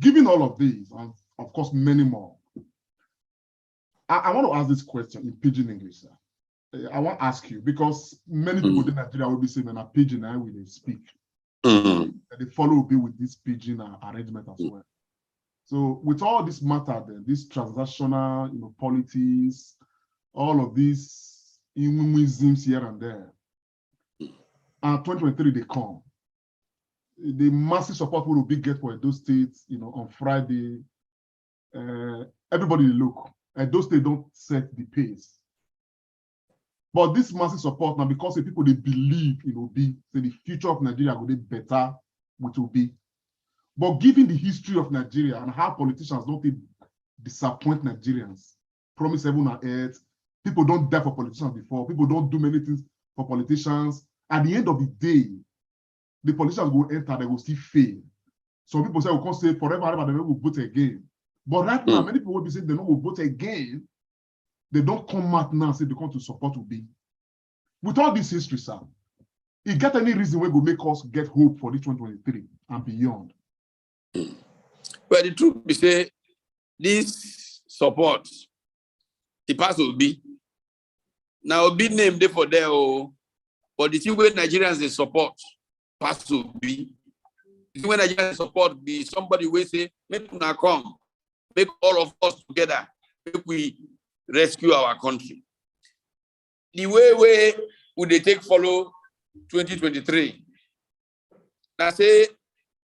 Speaker 1: given all of these, and of course, many more, I want to ask this question in pidgin English, sir. I want to ask you, because many people in Nigeria will be saying, "I'm a pidgin, I will speak." And they follow be with this pidgin arrangement as well. So with all this matter, then this transactional, politics, all of these isms here and there, and 2023 they come. The massive support will be get for those states, on Friday. Everybody look, and those states don't set the pace. But this massive support now, because the people they believe it will be, say the future of Nigeria will be better, which will be. But given the history of Nigeria and how politicians don't disappoint Nigerians, promise heaven and earth, people don't die for politicians before, people don't do many things for politicians. At the end of the day, the politicians will enter, they will still fail. Some people say, we can't say forever, they will vote again. But right now, many people will be saying they will vote again. They don't come out now and say they come to support Obi. With all this history, sir, it got any reason where will make us get hope for this 2023 and beyond?
Speaker 6: Well, the truth is, say this support, the pass will be. Now, be named there for there, but the thing where Nigerians they support, pass will be. The thing where Nigerians support be somebody will say, make una come, make all of us together, make we rescue our country. The way would they take follow 2023? Now say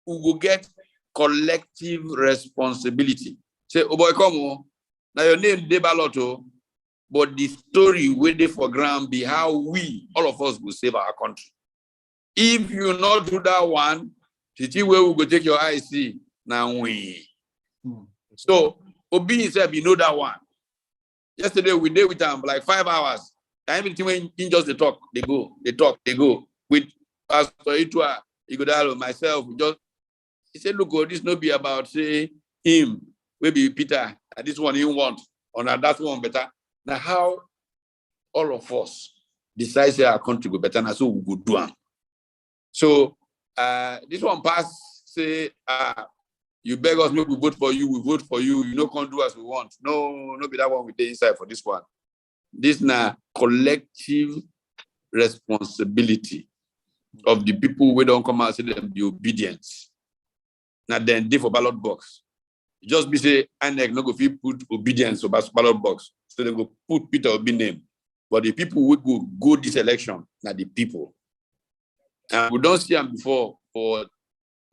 Speaker 6: we will get collective responsibility. Say, oh boy, come on. Now your name de baloto, but the story where they for ground be how we, all of us, will save our country. If you not do that one, the way we go take your IC, now we. So Obi himself, you know that one. Yesterday we did with them like 5 hours. Everything when in just they talk, they go, they talk, they go. With Pastor Itua, Igodalo, myself, he said, look, this no be about say him, maybe Peter, and this one he want, or now that one better. Now how all of us decide say our country go better, now so we go do them. So this one pass say you beg us, maybe we vote for you, we vote for you, you know, can't do as we want. No, no be that one we take inside for this one. This now collective responsibility of the people who don't come out and say them be obedience. Now then they for ballot box. Just be say Inec no go fit put obedience or ballot box. So they go put Peter Obi name. But the people who go this election, now the people. And we don't see them before for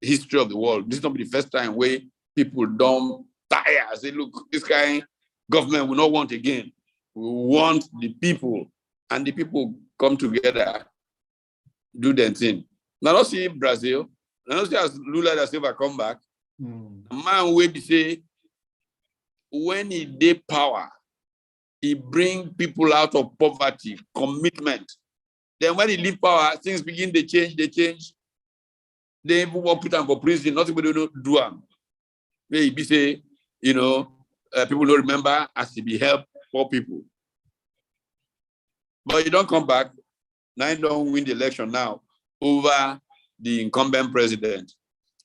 Speaker 6: history of the world. This is not the first time where people don't tire. Say, look, this kind of government we not want again. We want the people, and the people come together, do their thing. Now, don't see Brazil. Now, don't see as Lula da Silva come back. A man will say, when he did power, he bring people out of poverty, commitment. Then when he leave power, things begin to change, they change. They even want to put them for prison, nothing but they don't do them. Maybe say, people don't remember as he be help poor people. But you don't come back. Now you don't win the election now over the incumbent president.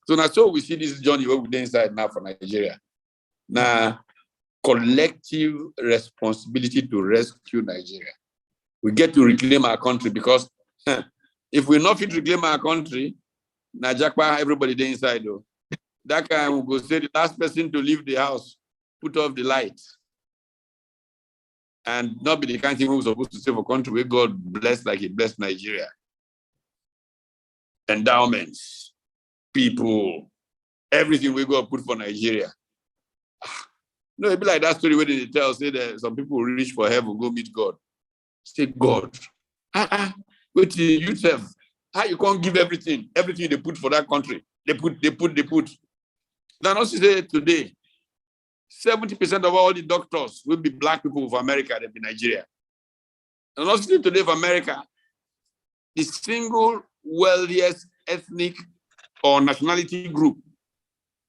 Speaker 6: So now, so we see this journey where we're inside now for Nigeria. Now, collective responsibility to rescue Nigeria. We get to reclaim our country, because if we're not fit to reclaim our country, Najakpa, everybody there inside though. That kind will go say the last person to leave the house, put off the light, and not be the kind of thing who's supposed to save a country where God blessed like He blessed Nigeria. Endowments, people, everything we go put for Nigeria. No, it'd be like that story where they tell, say that some people reach for heaven, go meet God. Say, God, wait till you serve. How you can't give everything they put for that country? They put. Then also say today, 70% of all the doctors will be black people of America, they'll be Nigeria. And also today for America, the single wealthiest ethnic or nationality group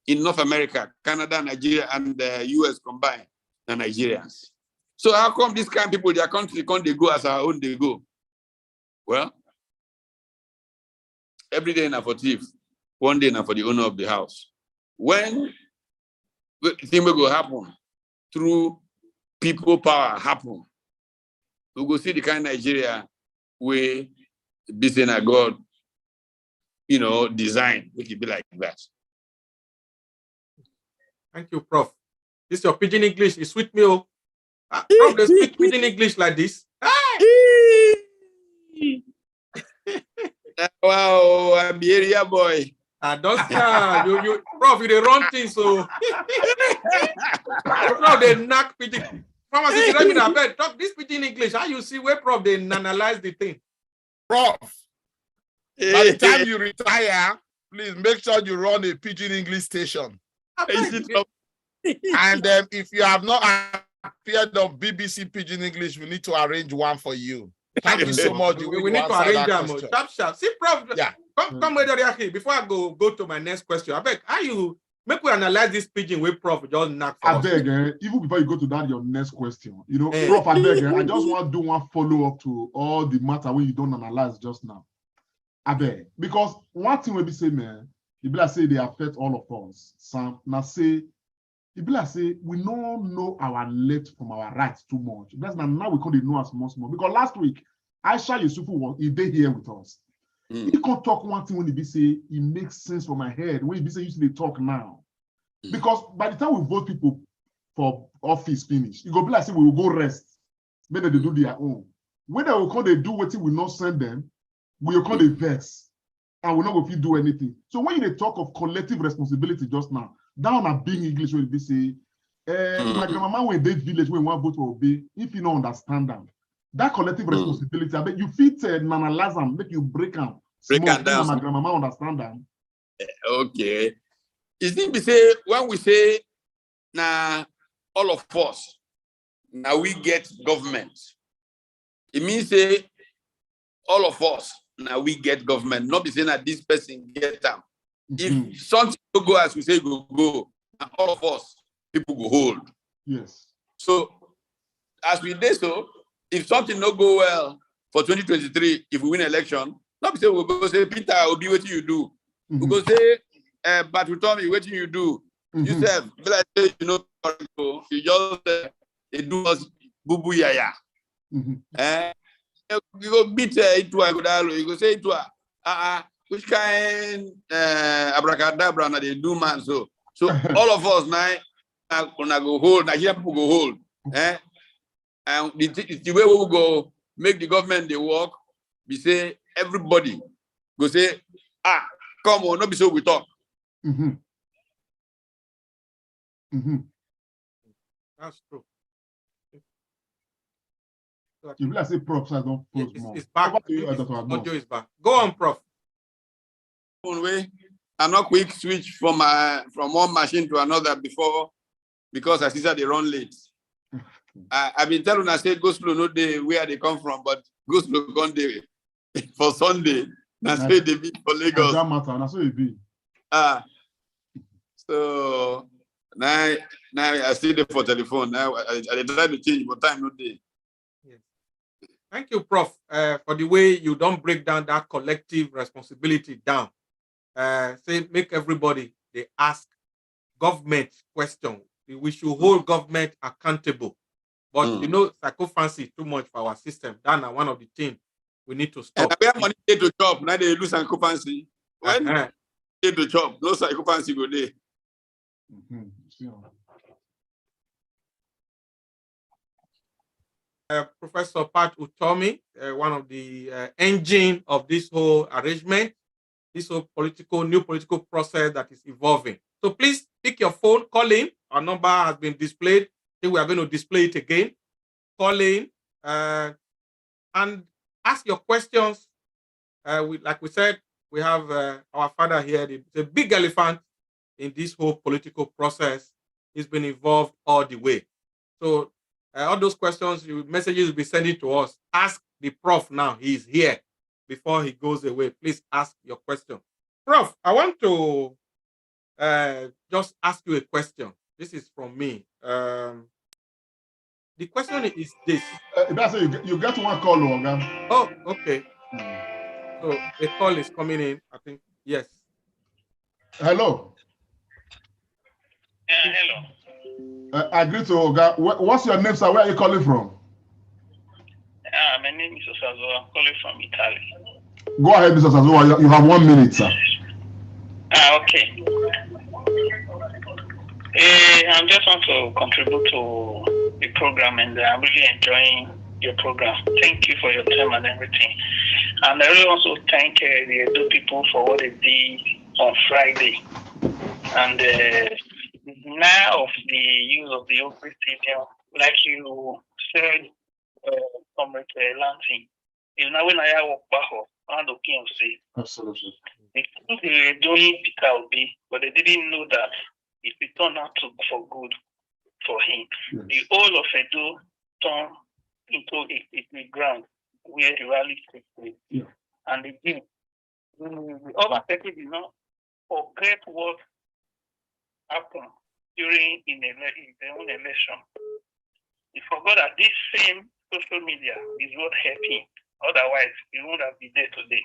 Speaker 6: in North America, Canada, Nigeria, and the US combined, are Nigerians. So how come these kind of people, their country can't they go as our own they go? Well, every day now for thief, one day now for the owner of the house. When the thing will happen through people power happen, we go see the kind of Nigeria where this in a God, design, we could be like that.
Speaker 2: Thank you, Prof. This your pidgin English is sweet me. Prof, they speak pidgin English like this.
Speaker 6: Wow, I'm the area boy.
Speaker 2: Don't start. You, Prof, you the wrong thing, so. Prof, they knock pidgin. Pharmacy, I bet talk this pidgin English. How you see where Prof they analyze the thing?
Speaker 3: Prof, by the time you retire, please make sure you run a pidgin English station. And if you have not appeared on BBC Pidgin English, we need to arrange one for you. Thank you so much.
Speaker 2: We need to arrange them. Sharp. See, Prof,
Speaker 3: yeah.
Speaker 2: Come here, before I go to my next question. I beg, how you make we analyze this pidgin with Prof just knock for
Speaker 1: I beg, even before you go to that, your next question, Prof, I beg, I just want to do one follow-up to all the matter when you don't analyze just now. I beg, because one thing will be say, man, you be like say they affect all of us. Some now say, you be like say we don't know our left from our right too much. That's now we can't know as much more. Because last week, Aisha Yusufu was here with us. He can't talk one thing when he be say it makes sense for my head. When he be say usually talk now. Because by the time we vote people for office finish, you go be like say we will go rest. Maybe they do their own. When they will come, they do what we not send them, we will call the vex. And we're not going to do anything. So when you talk of collective responsibility just now, down at being English, when they say, my grandma when they village when one vote will be, if you don't understand them, that collective responsibility, I bet you fit analyze them, make you break them.
Speaker 6: Break them down.
Speaker 1: My grandma understand them.
Speaker 6: Okay. Is it we say when we say now all of us now we get government? It means say all of us. Now we get government, not be saying that this person get them. If something go as we say go, and all of us, people go hold.
Speaker 1: Yes.
Speaker 6: So as we did so, if something not go well for 2023, if we win election, not be say we'll go say, Peter, will be what you do. We'll go say, Pat Utomi, what you do. You said, be like, you just do us boo yaya. You go beat it to you go say to which kind abracadabra na they do man so all of us now gonna go hold Nigerian people go hold and the way we will go make the government they work we say everybody go say come on not be so we talk.
Speaker 2: That's true.
Speaker 1: You will say Prof, I don't post more.
Speaker 2: It's back. Audio is back. Go on, Prof.
Speaker 6: I'm not quick switch from one machine to another before because I see that they run late. I've been telling I say go slow, no day where they come from, but go slow one day for Sunday. That's where they be for Lagos.
Speaker 1: That matter, that's what it be.
Speaker 6: So now I see them for telephone. Now I try to change, but time no day.
Speaker 2: Thank you, Prof, for the way you don't break down that collective responsibility down. say make everybody they ask government question. We should hold government accountable. But you know, psychophancy is too much for our system. That's one of the things we need to stop.
Speaker 6: And we have money to chop. Now they lose psychophancy. When they to chop, no psychophancy go there.
Speaker 2: Professor Pat Utomi, one of the engine of this whole arrangement, this whole new political process that is evolving. So please pick your phone, call in. Our number has been displayed. I think we are going to display it again. Call in and ask your questions. Like we said, we have our father here, the big elephant in this whole political process. He's been involved all the way. So all those questions, messages will be sending to us. Ask the prof now. He's here before he goes away. Please ask your question. Prof, I want to just ask you a question. This is from me. The question is this.
Speaker 1: That's it. You get one call, Logan.
Speaker 2: Oh, okay. So a call is coming in, I think. Yes.
Speaker 1: Hello.
Speaker 7: Hello.
Speaker 1: I agree to Oga. What's your name, sir? Where are you calling from?
Speaker 7: My name is Osazo. I'm calling from Italy.
Speaker 1: Go ahead, Mr. Sazo. You have 1 minute, sir.
Speaker 7: Okay. I just want to contribute to the program, and I'm really enjoying your program. Thank you for your time and everything. And I really also thank the Edo people for what they did on Friday. And now of the use of the open stadium, like you said, Comrade Lansing, is now when I walk back on the king say.
Speaker 1: Absolutely.
Speaker 7: They think they were doing Peter Obi, but they didn't know that it will turn out for good for him. Yes. The whole of Edo turned into a ground where the rally takes place. Yeah. And again, the other people did not forget what happened during their own election. They forgot that this same social media is what helped him. Otherwise, he wouldn't have been there today.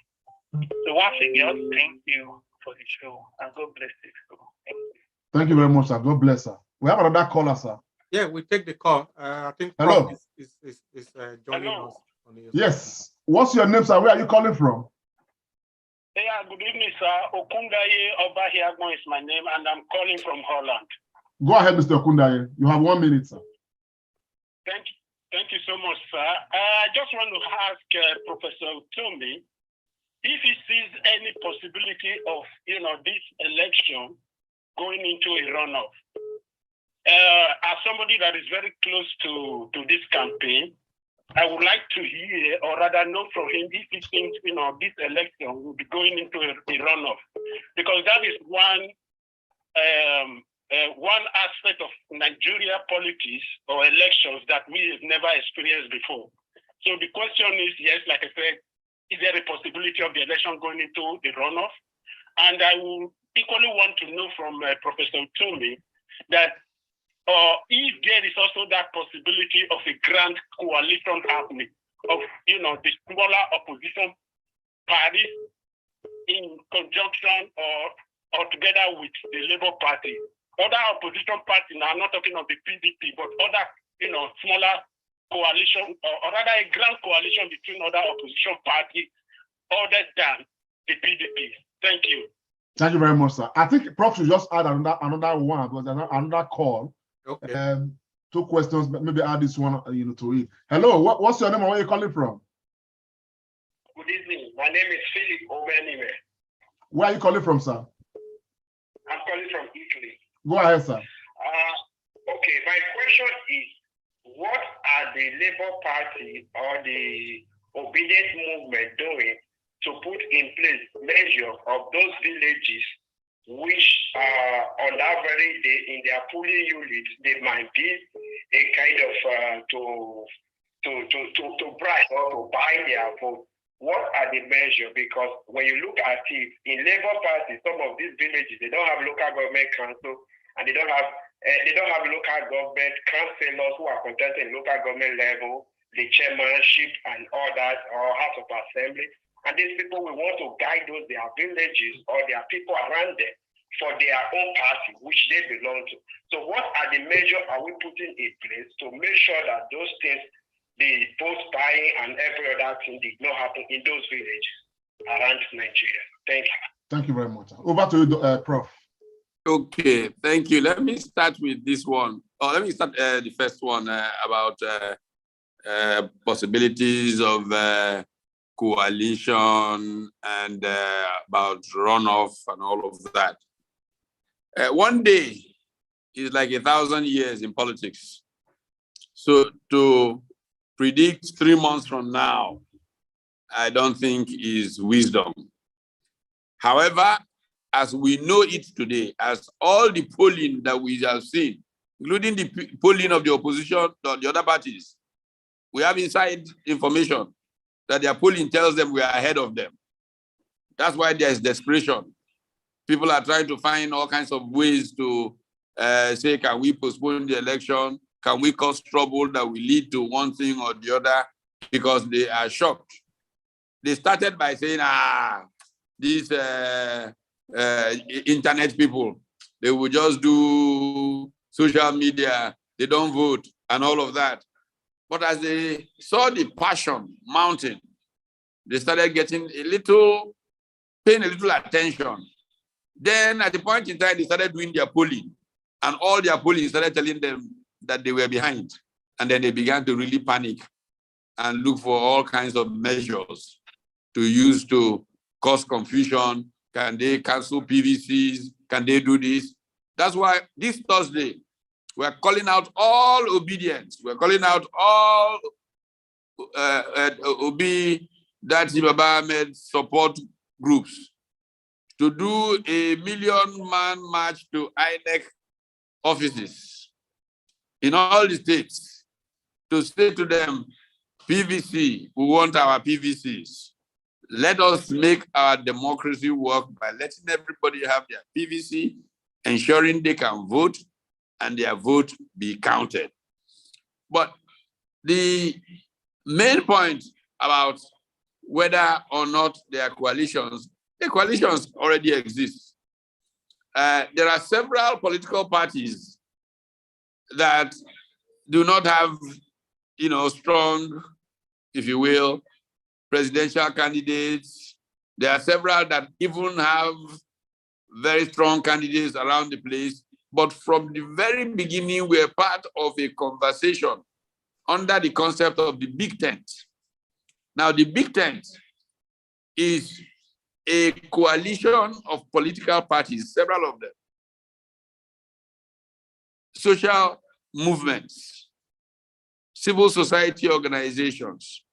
Speaker 7: So once again, thank you for the show, and God bless you.
Speaker 1: Thank you very much, sir. God bless, sir. We have another caller, sir.
Speaker 2: Yeah, we take the call. I think
Speaker 1: hello.
Speaker 2: Prof is joining us.
Speaker 1: Yes. What's your name, sir? Where are you calling from?
Speaker 7: Yeah, good evening, sir. Okundaye Obahiagbon is my name, and I'm calling from Holland.
Speaker 1: Go ahead, Mr. Okundaye. You have 1 minute, sir.
Speaker 7: Thank you so much, sir. I just want to ask Professor Utomi if he sees any possibility of, this election going into a runoff. As somebody that is very close to this campaign, I would like to hear, or rather know from him, if he thinks, this election will be going into a runoff, because that is one aspect of Nigeria politics or elections that we have never experienced before. So the question is, yes, like I said, is there a possibility of the election going into the runoff? And I will equally want to know from Professor Utomi that if there is also that possibility of a grand coalition happening of, the smaller opposition parties in conjunction or together with the Labour Party. Other opposition parties, now I'm not talking of the PDP, but other, smaller coalition, or rather a grand coalition between other opposition parties other than the PDP. Thank you.
Speaker 1: Thank you very much, sir. I think Prof should just add another one, because another call.
Speaker 2: Okay.
Speaker 1: 2 questions, but maybe add this one, to it. Hello, what's your name and where are you calling from?
Speaker 7: Good evening. My name is Philip Obenime.
Speaker 1: Where are you calling from, sir?
Speaker 7: I'm calling from Italy.
Speaker 1: Go ahead, sir.
Speaker 7: Okay, my question is, what are the Labour Party or the obedience movement doing to put in place measures of those villages which on that very day in their polling units they might be a kind of to bribe or to buy their vote? What are the measures? Because when you look at it, in Labour Party, some of these villages, they don't have local government council, and they don't have local government councillors who are contesting local government level, the chairmanship and all that, or House of Assembly. And these people will want to guide those their villages or their people around them for their own party, which they belong to. So what are the measures are we putting in place to make sure that those things, the vote buying and every other thing did not happen in those villages around Nigeria? Thank you.
Speaker 1: Thank you very much. Over to you, Prof.
Speaker 6: Okay, thank you. Let me start with this one. Or let me start the first one about possibilities of coalition and about runoff and all of that. One day is like 1,000 years in politics. So to predict 3 months from now, I don't think is wisdom. However, as we know it today, as all the polling that we have seen, including the polling of the opposition or the other parties, we have inside information that their polling tells them we are ahead of them. That's why there is desperation. People are trying to find all kinds of ways to say, can we postpone the election? Can we cause trouble that will lead to one thing or the other? Because they are shocked. They started by saying, these internet people, they will just do social media, they don't vote and all of that. But as they saw the passion mounting, they started getting paying a little attention. Then at the point in time, they started doing their polling, and all their polling started telling them that they were behind. And then they began to really panic and look for all kinds of measures to use to cause confusion. Can they cancel PVCs? Can they do this? That's why this Thursday, we're calling out all obedience. We're calling out all Baba Ahmed support groups to do a 1 million-man march to Inec offices in all the states to say to them, PVC, we want our PVCs. Let us make our democracy work by letting everybody have their PVC, ensuring they can vote and their vote be counted. But the main point about whether or not there are coalitions, the coalitions already exist. There are several political parties that do not have, strong, if you will, presidential candidates. There are several that even have very strong candidates around the place. But from the very beginning, we're part of a conversation under the concept of the big tent. Now, the big tent is a coalition of political parties, several of them, social movements, civil society organizations,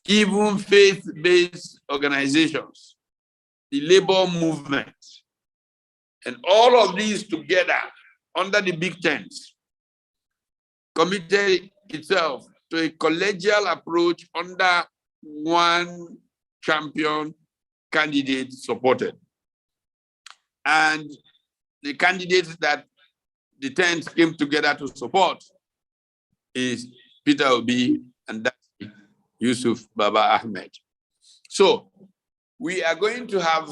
Speaker 6: even faith-based organizations, the labor movement, and all of these together under the big tent committed itself to a collegial approach under one champion candidate supported. And the candidates that the tent came together to support is Peter Obi and that's Yusuf Baba Ahmed. So we are going to have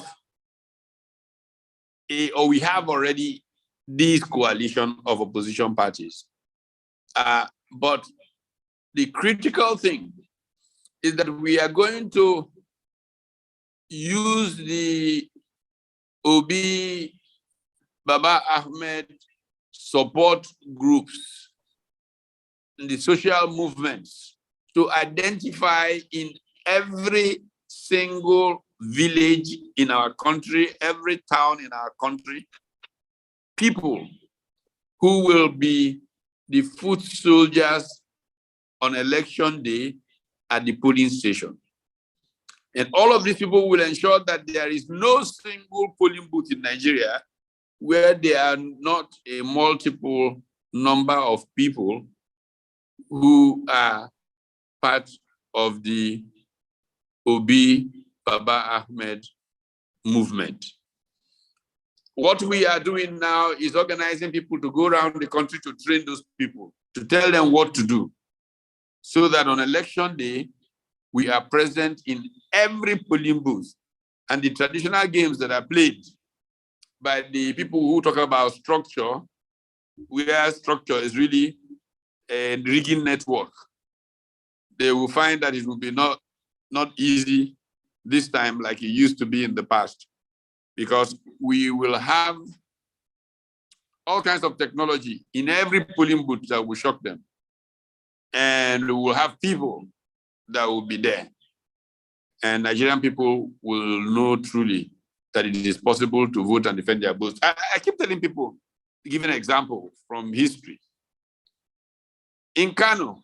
Speaker 6: we have already this coalition of opposition parties. But the critical thing is that we are going to use the Obi Baba Ahmed support groups, the social movements, to identify in every single village in our country, every town in our country, people who will be the foot soldiers on election day at the polling station. And all of these people will ensure that there is no single polling booth in Nigeria where there are not a multiple number of people who are part of the Obi Baba Ahmed movement. What we are doing now is organizing people to go around the country to train those people, to tell them what to do, so that on election day, We are present in every polling booth. And the traditional games that are played by the people who talk about structure, where structure is really a rigging network, they will find that it will be not easy this time like it used to be in the past, because we will have all kinds of technology in every polling booth that will shock them. And we will have people that will be there. And Nigerian people will know truly that it is possible to vote and defend their votes. I keep telling people, give an example from history. In Kano,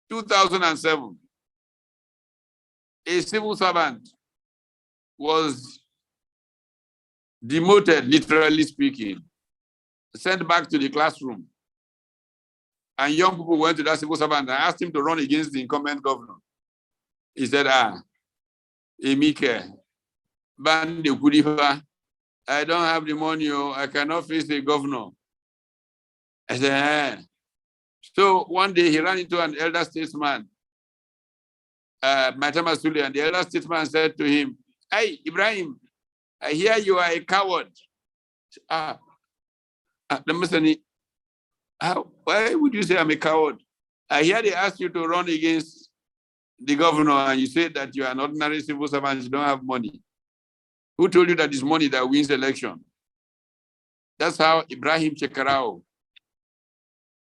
Speaker 6: 2007, a civil servant was demoted, literally speaking, sent back to the classroom. And young people went to that civil servant and asked him to run against the incumbent governor. He said, Emike, Bande Kudifa, I don't have the money, I cannot face the governor. I said, So one day he ran into an elder statesman, Matama Sule, and the elder statesman said to him, Hey, Ibrahim, I hear you are a coward. Why would you say I'm a coward? I hear they asked you to run against the governor and you say that you are an ordinary civil servant, you don't have money. Who told you that it's money that wins the election? That's how Ibrahim Chekarao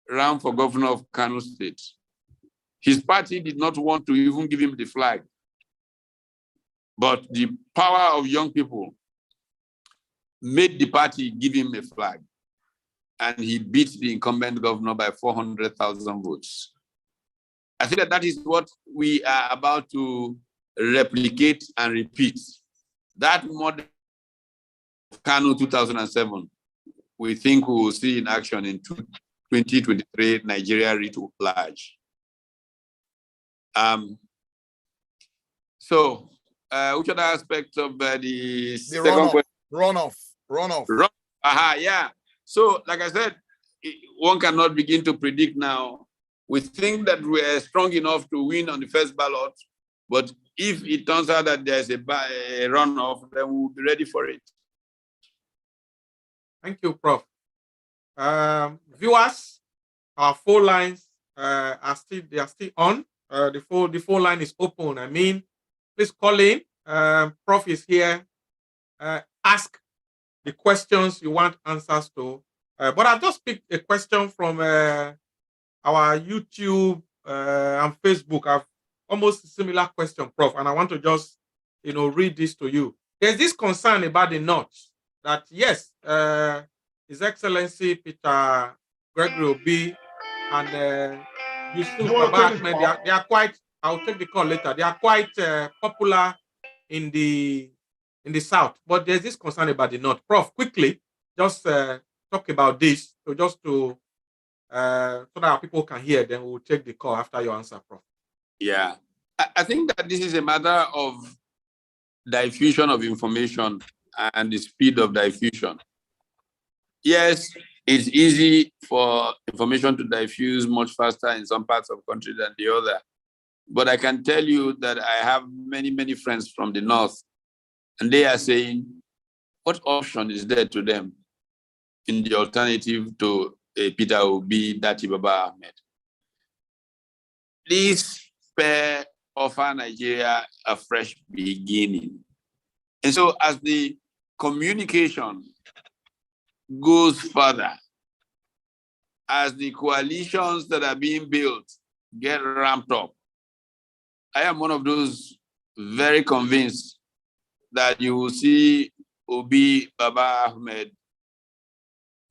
Speaker 6: ran for governor of Kano State. His party did not want to even give him the flag. But the power of young people made the party give him a flag. And he beat the incumbent governor by 400,000 votes. I think that is what we are about to replicate and repeat. That model of Kano 2007, we think we will see in action in 2023, Nigeria writ large. Which other aspects of the second
Speaker 3: runoff,
Speaker 6: question? Runoff. Yeah. So, like I said, one cannot begin to predict now. We think that we're strong enough to win on the first ballot, but if it turns out that there's a runoff, then we'll be ready for it.
Speaker 2: Thank you, Prof. Viewers, our phone lines are still on. The phone line is open. I mean, please call in. Prof is here. Ask the questions you want answers to. But I've just picked a question from our YouTube and Facebook. I've almost a similar question, Prof, and I want to just read this to you. There's this concern about the North that yes, His Excellency Peter Gregory Obi and Yusuf Baba Ahmed, they are quite. I'll take the call later. They are quite popular in the South, but there's this concern about the North. Prof, quickly, just talk about this, so so that our people can hear. Then we'll take the call after your answer, Prof.
Speaker 6: Yeah, I think that this is a matter of diffusion of information and the speed of diffusion. Yes, it's easy for information to diffuse much faster in some parts of the country than the other. But I can tell you that I have many, many friends from the North, and they are saying, what option is there to them in the alternative to Peter Obi, Dati Baba Ahmed? This pair offer Nigeria a fresh beginning. And so as the communication goes further, as the coalitions that are being built get ramped up, I am one of those very convinced that you will see Obi Baba Ahmed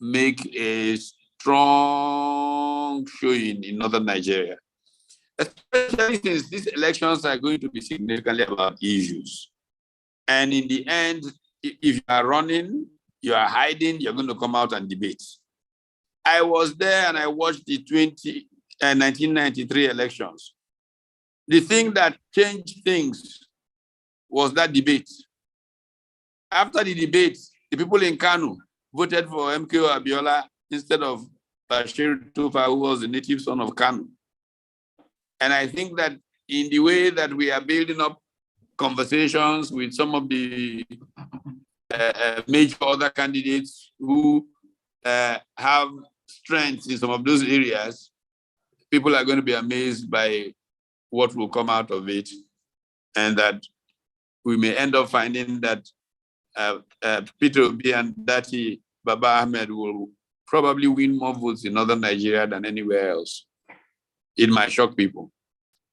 Speaker 6: make a strong showing in northern Nigeria, especially since these elections are going to be significantly about issues. And in the end, if you are running, you are hiding, you're going to come out and debate. I was there and I watched the 1993 elections. The thing that changed things was that debate. After the debate, the people in Kano voted for MKO Abiola instead of Bashir Tufa, who was the native son of Kano. And I think that in the way that we are building up conversations with some of the major other candidates who have strengths in some of those areas, people are going to be amazed by what will come out of it, and that we may end up finding that Peter Obi and Dati Baba Ahmed will probably win more votes in northern Nigeria than anywhere else. It might shock people.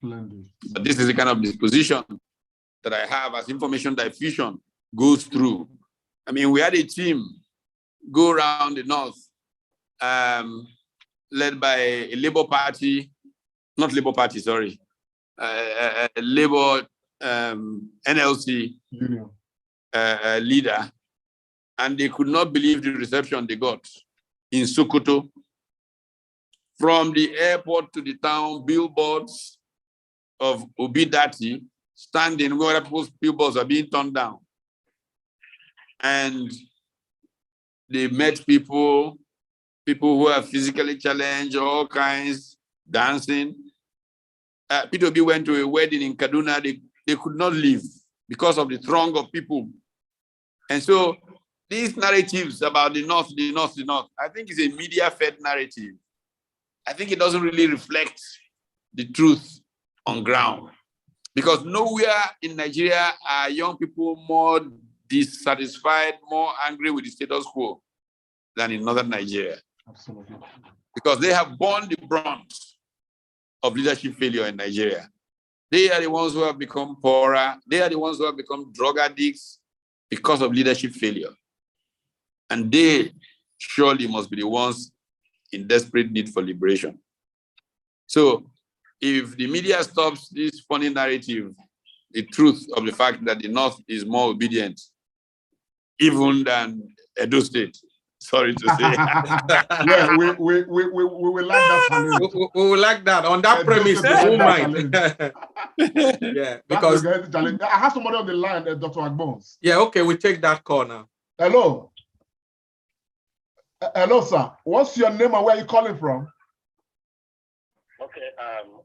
Speaker 6: But this is the kind of disposition that I have as information diffusion goes through. I mean, we had a team go around the north, led by a Labour Party, not Labour Party, sorry, Labour NLC leader, and they could not believe the reception they got in Sokoto. From the airport to the town, billboards of Obi Dati standing where people's billboards are being torn down. And they met people who are physically challenged, all kinds, dancing. Peter Obi went to a wedding in Kaduna. They could not leave because of the throng of people. And so these narratives about the North, I think it's a media-fed narrative. I think it doesn't really reflect the truth on ground, because nowhere in Nigeria are young people more dissatisfied, more angry with the status quo than in northern Nigeria.
Speaker 1: Absolutely.
Speaker 6: Because they have borne the brunt of leadership failure in Nigeria. They are the ones who have become poorer. They are the ones who have become drug addicts because of leadership failure. And they surely must be the ones in desperate need for liberation. So if the media stops this funny narrative, the truth of the fact that the North is more obedient, even than Edo State, sorry to say.
Speaker 1: Yeah, we will like that challenge.
Speaker 2: We will like that. On that premise, we won't mind. Yeah, because
Speaker 1: I have somebody on the line, Dr. Agbons.
Speaker 2: Yeah, okay, we take that call now.
Speaker 1: Hello. Hello, sir. What's your name and where are you calling from?
Speaker 7: Okay,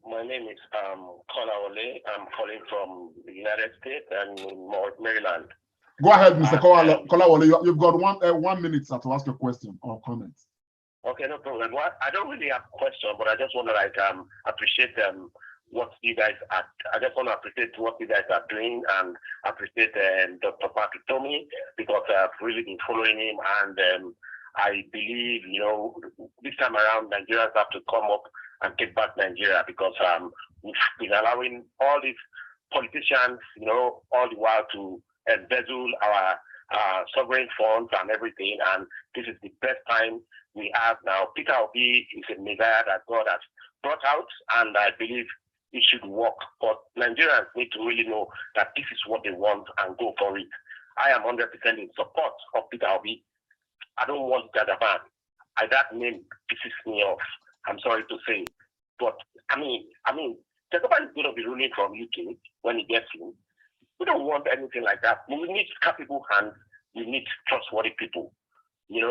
Speaker 7: my name is Kolawole. I'm calling from the United States and in Maryland.
Speaker 1: Go ahead, Mr. Kolawole. You've got 1 minute, sir, to ask a question or comment.
Speaker 7: Okay, no problem. Well, I don't really have a question, but I just want to appreciate what you guys are. I just want to appreciate what you guys are doing and appreciate Dr. Pat Utomi, because I've really been following him, and I believe, this time around, Nigerians have to come up and take back Nigeria, because we've been allowing all these politicians, all the while to embezzle our sovereign funds and everything. And this is the best time we have now. Peter Obi is a messiah that God has brought out, and I believe it should work. But Nigerians need to really know that this is what they want and go for it. I am 100% in support of Peter Obi. I don't want Jadaban. That name pisses me off. I'm sorry to say. But I mean, Jadaban is going to be ruling from UK when he gets in. We don't want anything like that. We need capable hands. We need trustworthy people.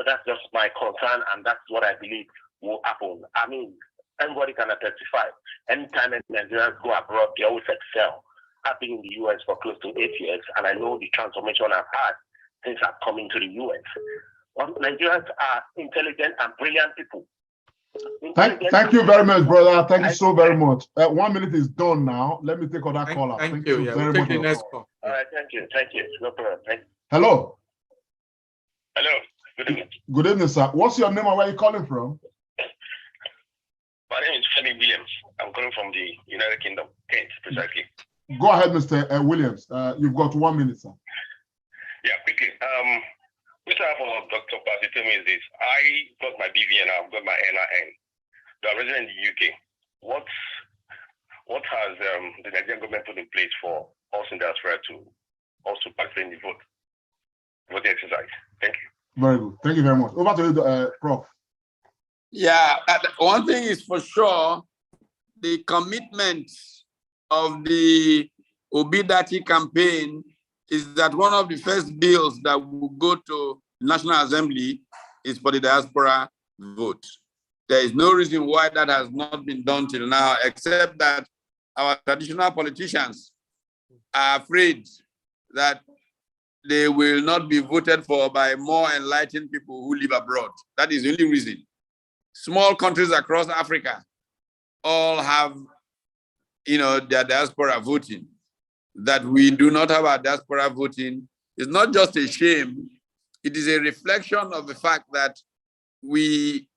Speaker 7: That's just my concern, and that's what I believe will happen. I mean, everybody can testify. Anytime Nigerians go abroad, they always excel. I've been in the US for close to 8 years, and I know the transformation I've had since I've come into the US. Nigerians are intelligent and brilliant people.
Speaker 1: Thank you very much, brother. Thank you so very much. 1 minute is done now. Let me take on that caller.
Speaker 2: Thank you. Yeah, we'll take the next call.
Speaker 7: All right, thank you. No problem. Thank you.
Speaker 1: Hello.
Speaker 7: Hello. Good evening.
Speaker 1: Good evening, sir. What's your name and where are you calling from?
Speaker 7: My name is Femi Williams. I'm calling from the United Kingdom, Kent, precisely.
Speaker 1: Go ahead, Mr. Williams. You've got 1 minute, sir.
Speaker 7: Yeah, quickly. Mr. Dr. Pat Utomi is this. I got my BVN, I've got my NIN. So I'm resident in the UK. What has the Nigerian government put in place for us in diaspora to also participate in the voting exercise? Thank you.
Speaker 1: Very good. Thank you very much. Over to you, Prof.
Speaker 6: Yeah, one thing is for sure, the commitment of the Obi Dati campaign is that one of the first bills that will go to the National Assembly is for the diaspora vote. There is no reason why that has not been done till now, except that our traditional politicians are afraid that they will not be voted for by more enlightened people who live abroad. That is the only reason. Small countries across Africa all have, their diaspora voting. That we do not have our diaspora voting is not just a shame, it is a reflection of the fact that we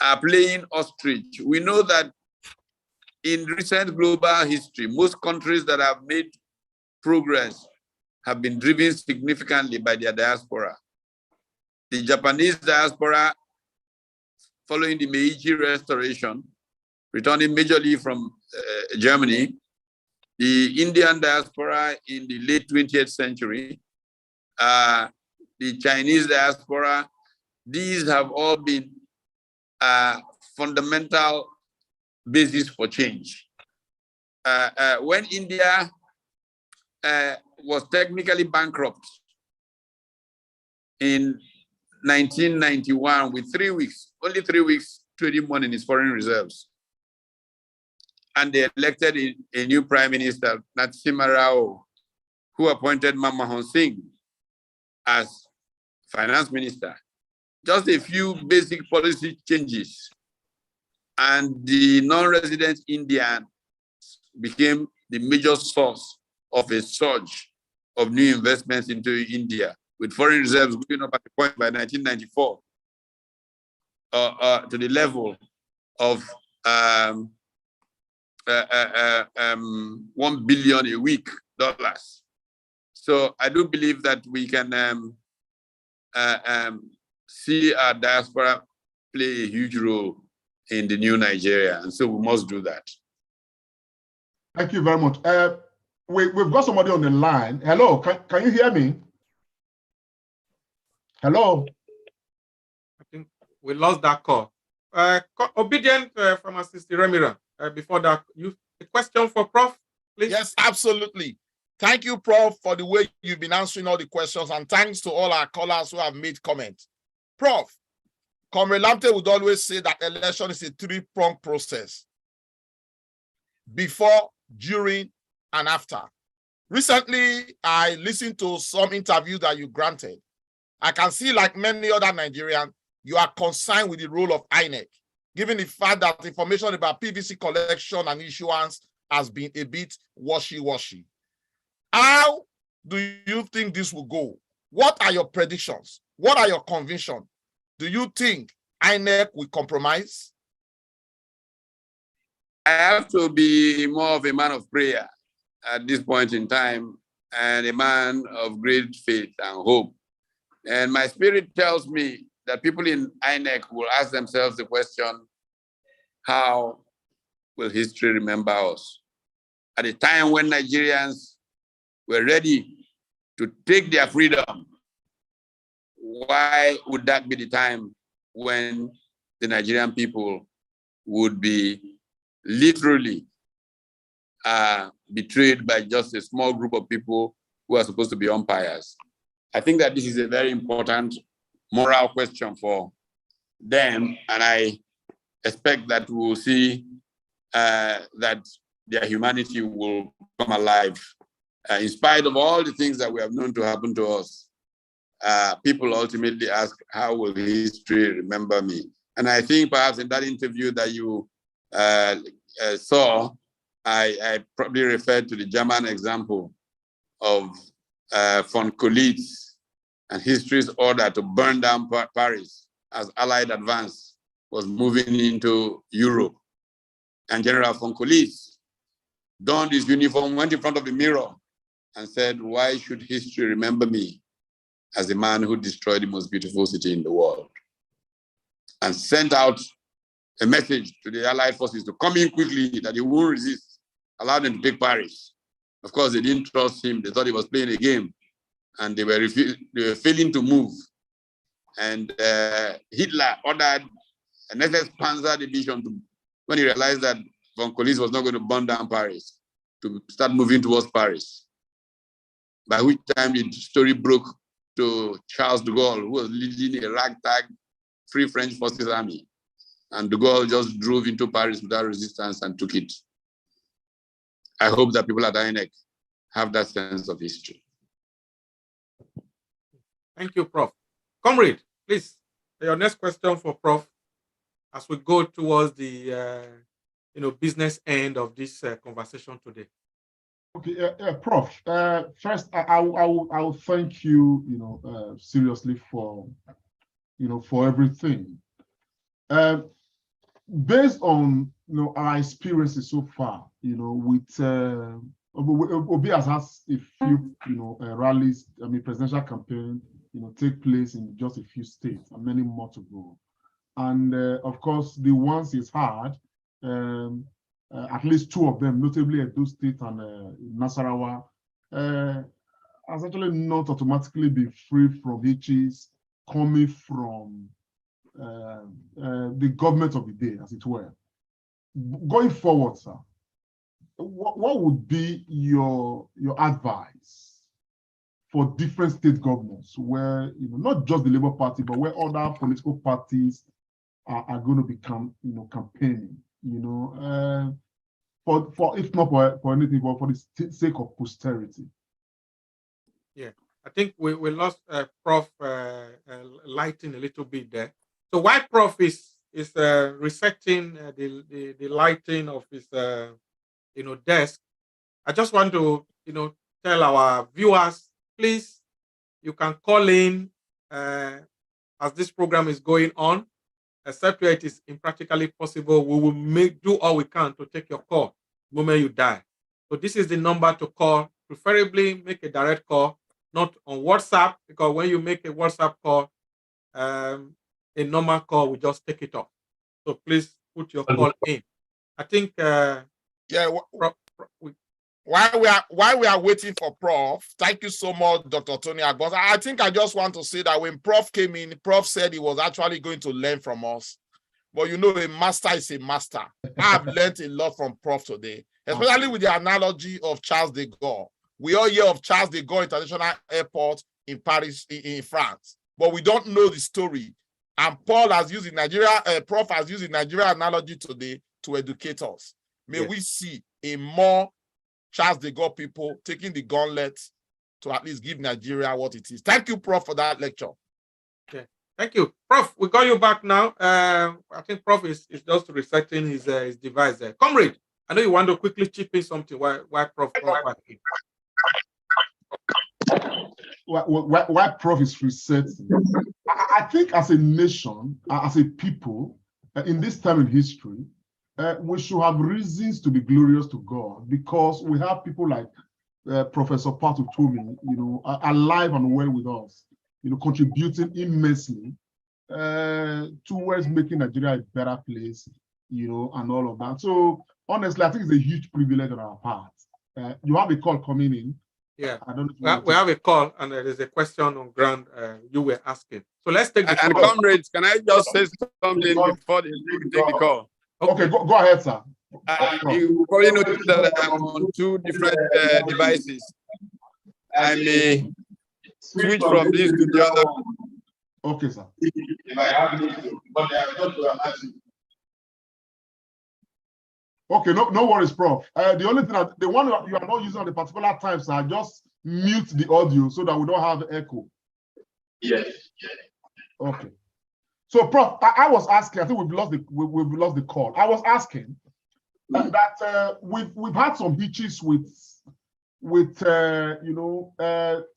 Speaker 6: are playing ostrich. We know that in recent global history, most countries that have made progress have been driven significantly by their diaspora. The Japanese diaspora, following the Meiji Restoration, returning majorly from Germany, the Indian diaspora in the late 20th century, the Chinese diaspora, these have all been fundamental basis for change. When India was technically bankrupt in 1991 with only 3 weeks trading money in its foreign reserves, and they elected a new prime minister, Narasimha Rao, who appointed Manmohan Singh as finance minister. Just a few basic policy changes, and the non-resident Indian became the major source of a surge of new investments into India, with foreign reserves going up at the point by 1994 to the level of $1 billion a week. So I do believe that we can see our diaspora play a huge role in the new Nigeria, and so we must do that.
Speaker 1: Thank you very much. We've got somebody on the line. Hello, can you hear me? Hello?
Speaker 2: I think we lost that call. Obedient pharmacist Remira, before that, a question for Prof, please?
Speaker 3: Yes, absolutely. Thank you, Prof, for the way you've been answering all the questions, and thanks to all our callers who have made comments. Prof, Comrade Lamte would always say that election is a three-pronged process: before, during, and after. Recently, I listened to some interviews that you granted. I can see, like many other Nigerians, you are concerned with the role of Inec, given the fact that information about PVC collection and issuance has been a bit washy-washy. How do you think this will go? What are your predictions? What are your convictions? Do you think Inec will compromise?
Speaker 6: I have to be more of a man of prayer at this point in time, and a man of great faith and hope. And my spirit tells me that people in Inec will ask themselves the question, how will history remember us? At a time when Nigerians were ready to take their freedom, why would that be the time when the Nigerian people would be literally betrayed by just a small group of people who are supposed to be umpires? I think that this is a very important moral question for them, and I expect that we will see that their humanity will come alive. In spite of all the things that we have known to happen to us, people ultimately ask, how will history remember me? And I think perhaps in that interview that you saw, I probably referred to the German example of von Collitz and history's order to burn down Paris as Allied advance was moving into Europe. And General von Collitz donned his uniform, went in front of the mirror and said, why should history remember me as the man who destroyed the most beautiful city in the world? And sent out a message to the Allied forces to come in quickly, that he won't resist, allowed them to take Paris. Of course, they didn't trust him. They thought he was playing a game, and they were failing to move. And Hitler ordered an SS Panzer division to, when he realized that von Collitz was not going to burn down Paris, to start moving towards Paris. By which time the story broke to Charles de Gaulle, who was leading a ragtag Free French Forces army. And de Gaulle just drove into Paris without resistance and took it. I hope that people at Inec have that sense of history.
Speaker 2: Thank you, Prof. Comrade, please, your next question for Prof. As we go towards the business end of this conversation today.
Speaker 1: Okay, Prof. First, I will thank you, seriously for everything. Based on our experiences so far, with Obi has had a few rallies, presidential campaign, take place in just a few states and many more to go. And of course, the ones he's had, at least two of them, notably Edo State and Nasarawa, has actually not automatically been free from hitches coming from the government of the day, as it were. Going forward, sir, what would be your advice for different state governments where not just the Labour Party, but where other political parties are going to become campaigning, for if not for anything, but for the sake of posterity?
Speaker 2: Yeah, I think we lost Prof lighting a little bit there. So while Prof is resetting the lighting of his desk, I just want to tell our viewers, please, you can call in as this program is going on. Except where it is impractically possible, we will do all we can to take your call the moment you die. So this is the number to call. Preferably make a direct call, not on WhatsApp, because when you make a WhatsApp call, a normal call will just take it off. So please put your call in. I think
Speaker 3: while we are waiting for Prof, thank you so much, Dr. Tony Agbons. I think I just want to say that when Prof came in, Prof said he was actually going to learn from us. But a master is a master. I've learned a lot from Prof today, especially with the analogy of Charles de Gaulle. We all hear of Charles de Gaulle International Airport in Paris, in France, but we don't know the story. And Prof has used the Nigeria analogy today to educate us. May we see a more Charles de Gaulle people taking the gauntlet to at least give Nigeria what it is. Thank you, Prof, for that lecture.
Speaker 2: Okay, thank you. Prof, we got you back now. I think Prof is just resetting his device there. Comrade, I know you want to quickly chip in something while Prof comes back in.
Speaker 1: Why Prof is resetting? I think as a nation, as a people, in this time in history, we should have reasons to be glorious to God, because we have people like Professor Pat Utomi, alive and well with us, contributing immensely towards making Nigeria a better place, and all of that. So honestly, I think it's a huge privilege on our part. You have a call coming in.
Speaker 2: Yeah, I don't know we have a call, and there's a question on ground you were asking. So let's take the
Speaker 6: call. And comrades, can I just say something before you take the call?
Speaker 1: Okay, go ahead, sir.
Speaker 6: You probably noticed that I'm on two different devices. I may switch from this to the other.
Speaker 1: Okay, sir. Okay, no worries, Prof. The only thing, the one you are not using at the particular time, sir, just mute the audio so that we don't have echo.
Speaker 6: Yes.
Speaker 1: Okay. So, Prof, I was asking. I think we've lost the call. I was asking that we've had some hitches with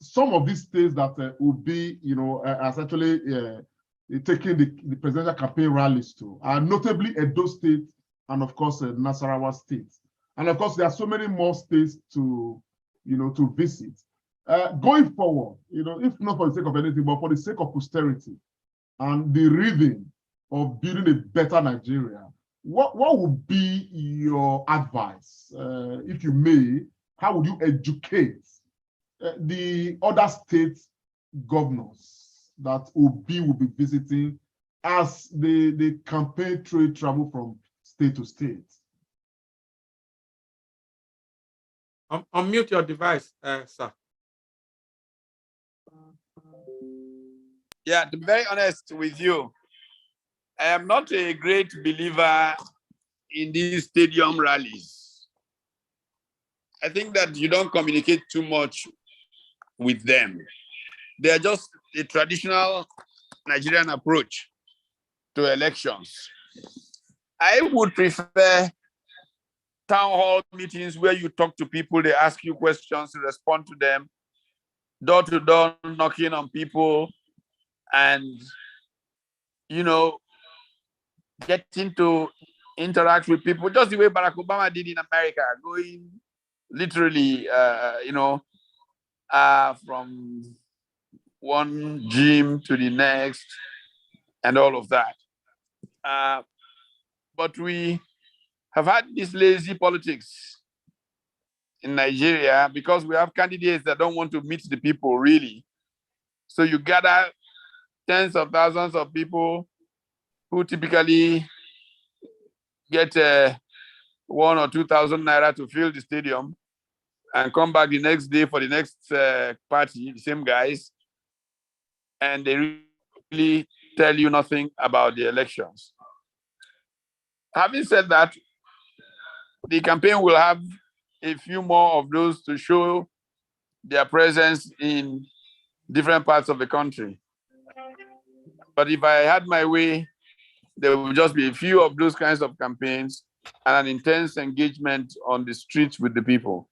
Speaker 1: some of these states that will be as actually taking the presidential campaign rallies to, notably Edo State and of course Nasarawa State, and of course there are so many more states to visit. Going forward, if not for the sake of anything, but for the sake of posterity and the rhythm of building a better Nigeria, what would be your advice, if you may? How would you educate the other state governors that Obi will be visiting as the campaign travel from state to state?
Speaker 2: Unmute your device, sir.
Speaker 6: Yeah, to be very honest with you, I am not a great believer in these stadium rallies. I think that you don't communicate too much with them. They are just a traditional Nigerian approach to elections. I would prefer town hall meetings where you talk to people, they ask you questions, you respond to them, door-to-door knocking on people, and, you know, getting to interact with people, just the way Barack Obama did in America, going literally, from one gym to the next and all of that. But we have had this lazy politics in Nigeria because we have candidates that don't want to meet the people really. So you gather tens of thousands of people who typically get 1,000 or 2,000 naira to fill the stadium and come back the next day for the next party, the same guys, and they really tell you nothing about the elections. Having said that, the campaign will have a few more of those to show their presence in different parts of the country. But if I had my way, there would just be a few of those kinds of campaigns and an intense engagement on the streets with the people.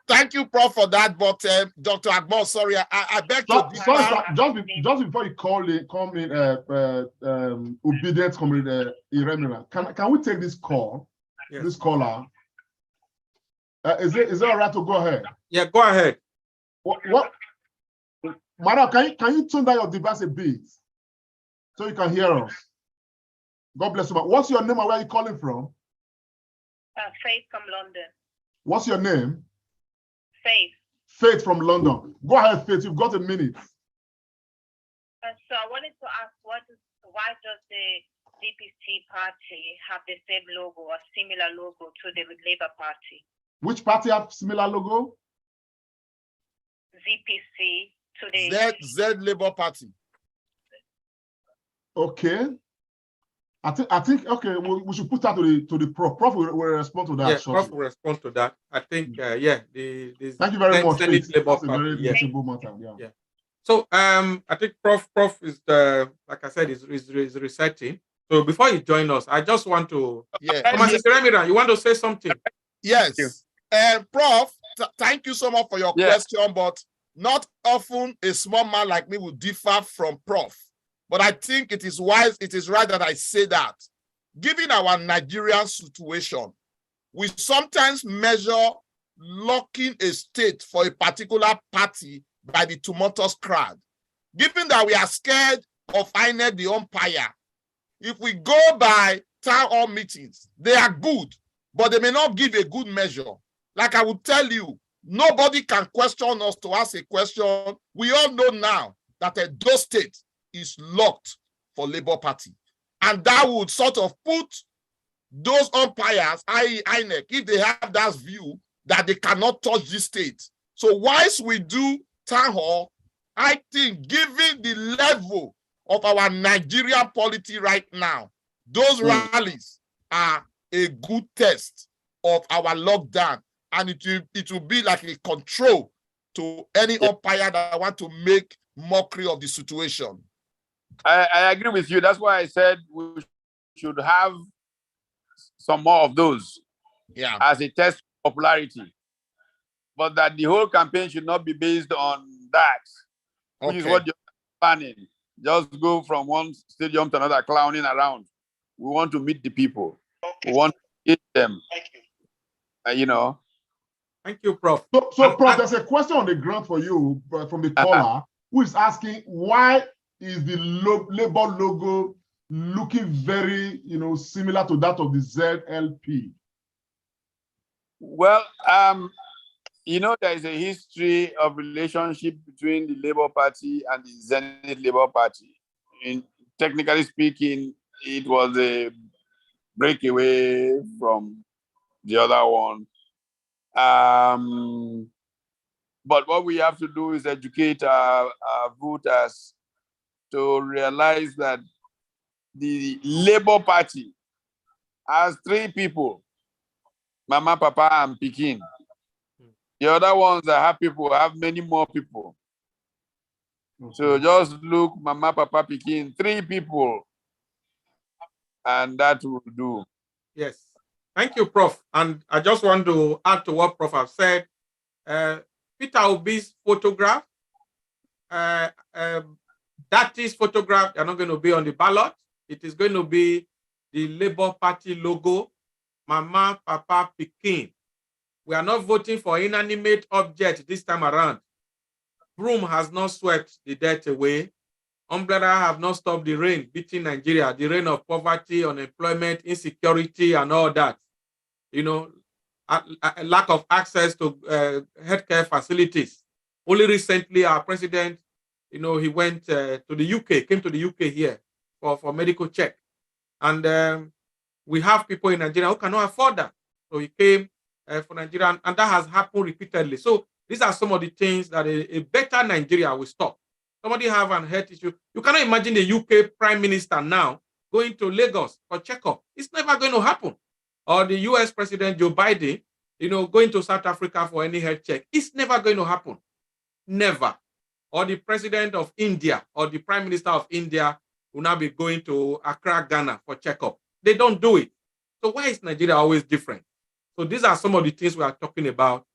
Speaker 3: Thank you, Prof, for that. But Dr. Agbon, sorry, I beg to differ.
Speaker 1: Sorry, sir. Just before you come in, obedient comrade Iremira, can we take this call? Yes. This caller. Is it all right to go ahead?
Speaker 2: Yeah, go ahead.
Speaker 1: What? Madam, can you turn down your device a bit so you can hear us? God bless you. What's your name and where are you calling from?
Speaker 8: Faith from London.
Speaker 1: What's your name?
Speaker 8: Faith.
Speaker 1: Faith from London. Go ahead, Faith. You've got a minute.
Speaker 8: So I wanted to ask, why does the ZPC party have the same logo or similar logo to the Labour Party?
Speaker 1: Which party have similar logo?
Speaker 8: ZPC to the
Speaker 3: Z Labour Party.
Speaker 1: Okay. I think okay, we should put that to the Prof. Prof will respond to that.
Speaker 2: Yeah,
Speaker 1: shortly.
Speaker 2: Prof will respond to that. I think the
Speaker 1: thank you very much.
Speaker 2: Senate Labour
Speaker 1: That's a very reasonable matter. Yeah.
Speaker 2: So I think Prof is like I said, is resetting. So before you join us, I just want to Remira, you want to say something?
Speaker 3: Yes. Prof, thank you so much for your question, but not often a small man like me will differ from Prof. But I think it is wise, it is right that I say that. Given our Nigerian situation, we sometimes measure locking a state for a particular party by the tumultuous crowd. Given that we are scared of Inec, the umpire, if we go by town hall meetings, they are good, but they may not give a good measure. Like I would tell you, nobody can question us to ask a question. We all know now that Edo State is locked for Labour Party. And that would sort of put those umpires, i.e. Inec, if they have that view that they cannot touch this state. So whilst we do town hall, I think given the level of our Nigerian polity right now, those rallies are a good test of our lockdown. And it will be like a control to any umpire that want to make mockery of the situation.
Speaker 6: I agree with you. That's why I said we should have some more of those as a test of popularity. But that the whole campaign should not be based on that, which is what you're planning. Just go from one stadium to another, clowning around. We want to meet the people. We want to meet them. Thank you.
Speaker 2: Thank you, Prof.
Speaker 1: So Prof, there's a question on the ground for you from the caller who is asking, why is the Labour logo looking very, similar to that of the ZLP?
Speaker 6: Well, there is a history of relationship between the Labour Party and the Zenith Labour Party. Technically speaking, it was a breakaway from the other one. But what we have to do is educate our voters to realize that the Labour Party has three people, Mama, Papa, and Pikin. The other ones that have people have many more people. So just look, Mama, Papa, Pikin, 3 people, and that will do.
Speaker 2: Yes. Thank you, Prof. And I just want to add to what Prof have said. Peter Obi's photograph, that is photograph, they're not going to be on the ballot. It is going to be the Labour Party logo, Mama, Papa, Pikin. We are not voting for inanimate object this time around. Broom has not swept the dirt away. Umbrella have not stopped the rain beating Nigeria, the rain of poverty, unemployment, insecurity, and all that. You know, a lack of access to healthcare facilities. Only recently, our president, you know, he went to the UK, came to the UK here for medical check. And we have people in Nigeria who cannot afford that. So he came for Nigeria, and that has happened repeatedly. So these are some of the things that a better Nigeria will stop. Somebody have an health issue. You cannot imagine the UK Prime Minister now going to Lagos for checkup. It's never going to happen. Or the US President Joe Biden, you know, going to South Africa for any health check. It's never going to happen. Never. Or the President of India or the Prime Minister of India will now be going to Accra, Ghana for checkup. They don't do it. So why is Nigeria always different? So these are some of the things we are talking about.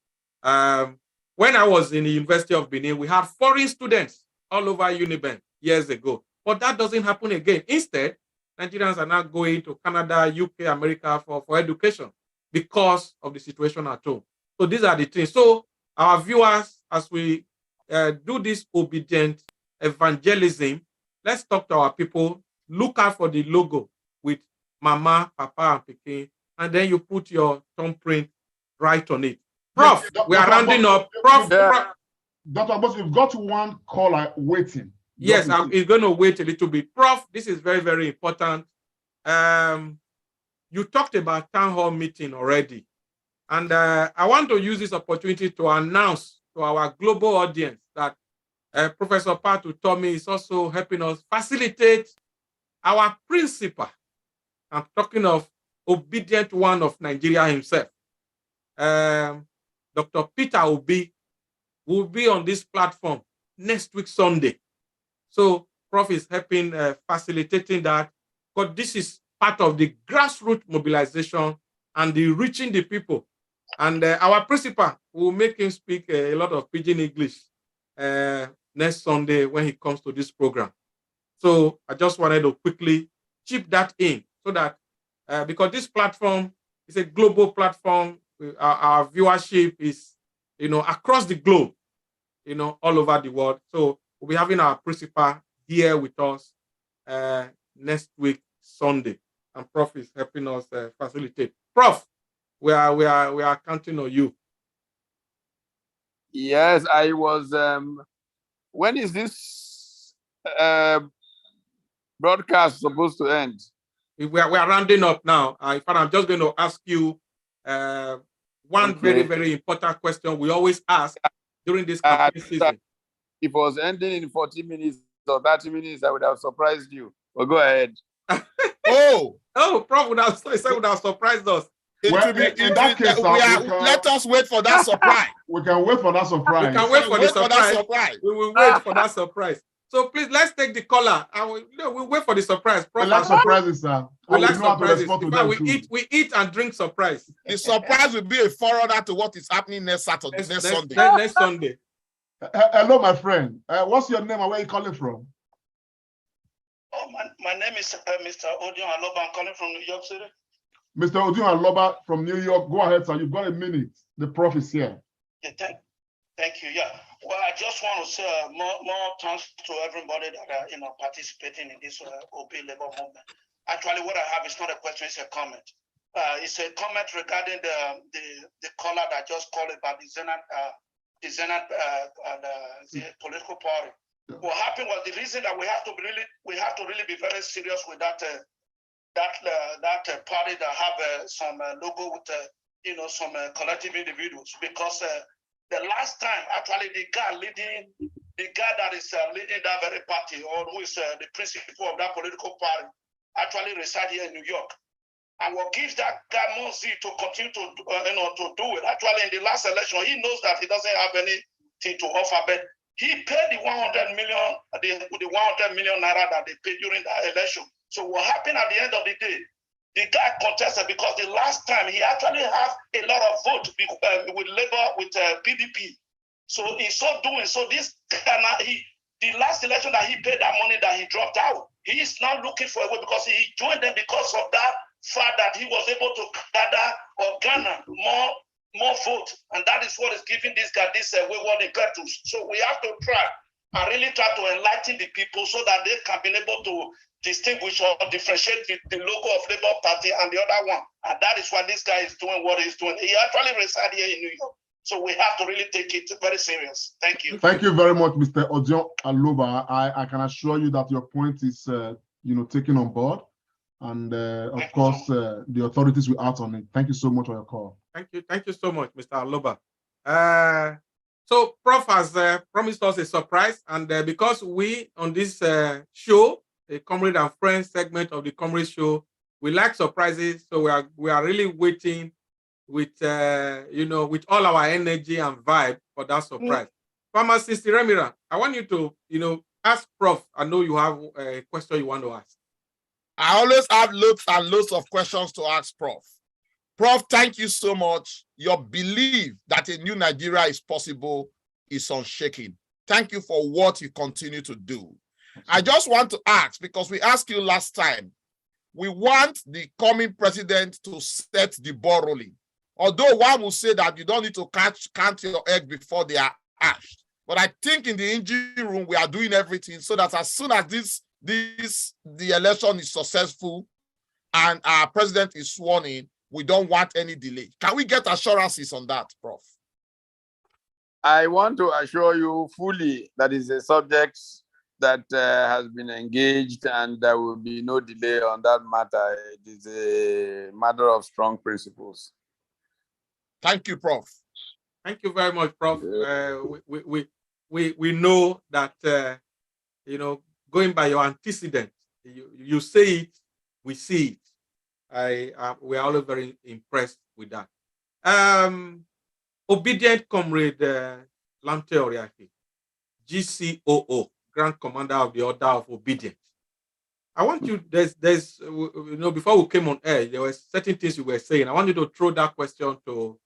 Speaker 2: When I was in the University of Benin, we had foreign students all over Uniben years ago. But that doesn't happen again. Instead, Nigerians are now going to Canada, UK, America for education because of the situation at home. So these are the things. So our viewers, as we do this obedient evangelism, let's talk to our people. Look out for the logo with Mama, Papa, and Pikin, and then you put your thumbprint right on it. Prof, we are rounding up. Prof,
Speaker 1: Dr. Boss, we've got one caller waiting.
Speaker 2: Yes, I'm going to wait a little bit. Prof, this is very, very important. You talked about town hall meeting already. And I want to use this opportunity to announce to our global audience that Professor Pat Utomi is also helping us facilitate our principal. I'm talking of obedient one of Nigeria himself. Dr. Peter Obi will be on this platform next week, Sunday. So Prof is helping facilitating that, because this is part of the grassroots mobilization and the reaching the people. And our principal will make him speak a lot of pidgin English next Sunday when he comes to this program. So I just wanted to quickly chip that in so that because this platform is a global platform, our viewership is, you know, across the globe, you know, all over the world. So we'll be having our principal here with us next week, Sunday, and Prof is helping us facilitate. Prof, we are counting on you.
Speaker 6: Yes, I was. When is this broadcast supposed to end?
Speaker 2: We are rounding up now. In fact, I'm just going to ask you one very, very important question we always ask during this campaign season.
Speaker 6: If it was ending in 40 minutes or 30 minutes, I would have surprised you. Well, go ahead.
Speaker 2: Prof would have surprised us.
Speaker 3: Let us wait for that surprise.
Speaker 1: We can wait for that surprise.
Speaker 2: We can wait for the surprise. We will wait for that surprise. So please, let's take the caller. We'll wait for the surprise.
Speaker 1: We like surprises, sir.
Speaker 2: We like surprises. We eat and drink surprise.
Speaker 3: The surprise will be a forerunner to what is happening next Saturday, Sunday.
Speaker 2: Next Sunday.
Speaker 1: Hello, my friend. What's your name and where are you calling from?
Speaker 7: Oh, my name is Mr. Odion Aloba. I'm calling from New York City.
Speaker 1: Mr. Odion Aloba from New York. Go ahead, sir. You've got a minute. The Prof is here.
Speaker 7: Yeah, thank you. Yeah. Well, I just want to say more thanks to everybody that are participating in this OB labor movement. Actually, what I have is not a question; it's a comment. It's a comment regarding the caller that just called about the Zenat political party. Yeah. What happened was the reason that we have to really be very serious with that party that have some logo with some collective individuals, because the last time actually the guy that is leading that very party, or who is the principal of that political party, actually reside here in New York.
Speaker 9: and will give that guy more zeal to continue to to do it. Actually, in the last election, he knows that he doesn't have anything to offer, but he paid the 100 million, the 100 million naira that they paid during that election. So what happened at the end of the day? The guy contested because the last time he actually had a lot of votes with Labour, with PDP. So in so doing, so this guy now, the last election that he paid that money that he dropped out, he is now looking for a way because he joined them because of that fact that he was able to gather or garner more votes, and that is what is giving this guy this wayward impetus. So we have to try and really try to enlighten the people so that they can be able to distinguish or differentiate the logo of Labour Party and the other one. And that is why this guy is doing what he's doing. He actually resides here in New York. So we have to really take it very serious. Thank you.
Speaker 1: Thank you very much, Mr. Odion Aloba. I can assure you that your point is, taken on board. And of course, the authorities will act on it. Thank you so much for your call.
Speaker 2: Thank you so much, Mr. Aloba. So Prof has promised us a surprise, and because we on this show, the Comrade and Friends segment of the Comrade Show, we like surprises. So we are really waiting with with all our energy and vibe for that surprise. Pharmacist Remira, I want you to ask Prof. I know you have a question you want to ask.
Speaker 3: I always have loads and loads of questions to ask Prof. Prof, thank you so much. Your belief that a new Nigeria is possible is unshaken. Thank you for what you continue to do. I just want to ask, because we asked you last time, we want the coming president to set the ball rolling. Although one will say that you don't need to count your eggs before they are hatched. But I think in the engine room, we are doing everything so that as soon as the election is successful and our president is sworn in, we don't want any delay. Can we get assurances on that, Prof?
Speaker 6: I want to assure you fully that is a subject that has been engaged, and there will be no delay on that matter. It is a matter of strong principles.
Speaker 3: Thank you, Prof.
Speaker 2: Thank you very much, Prof. We know that going by your antecedent, you say it, we see it. We are always very impressed with that. Obedient Comrade Lamte Oriaki, GCOO, Grand Commander of the Order of Obedience. I want you, before we came on air, there were certain things you were saying. I want you to throw that question to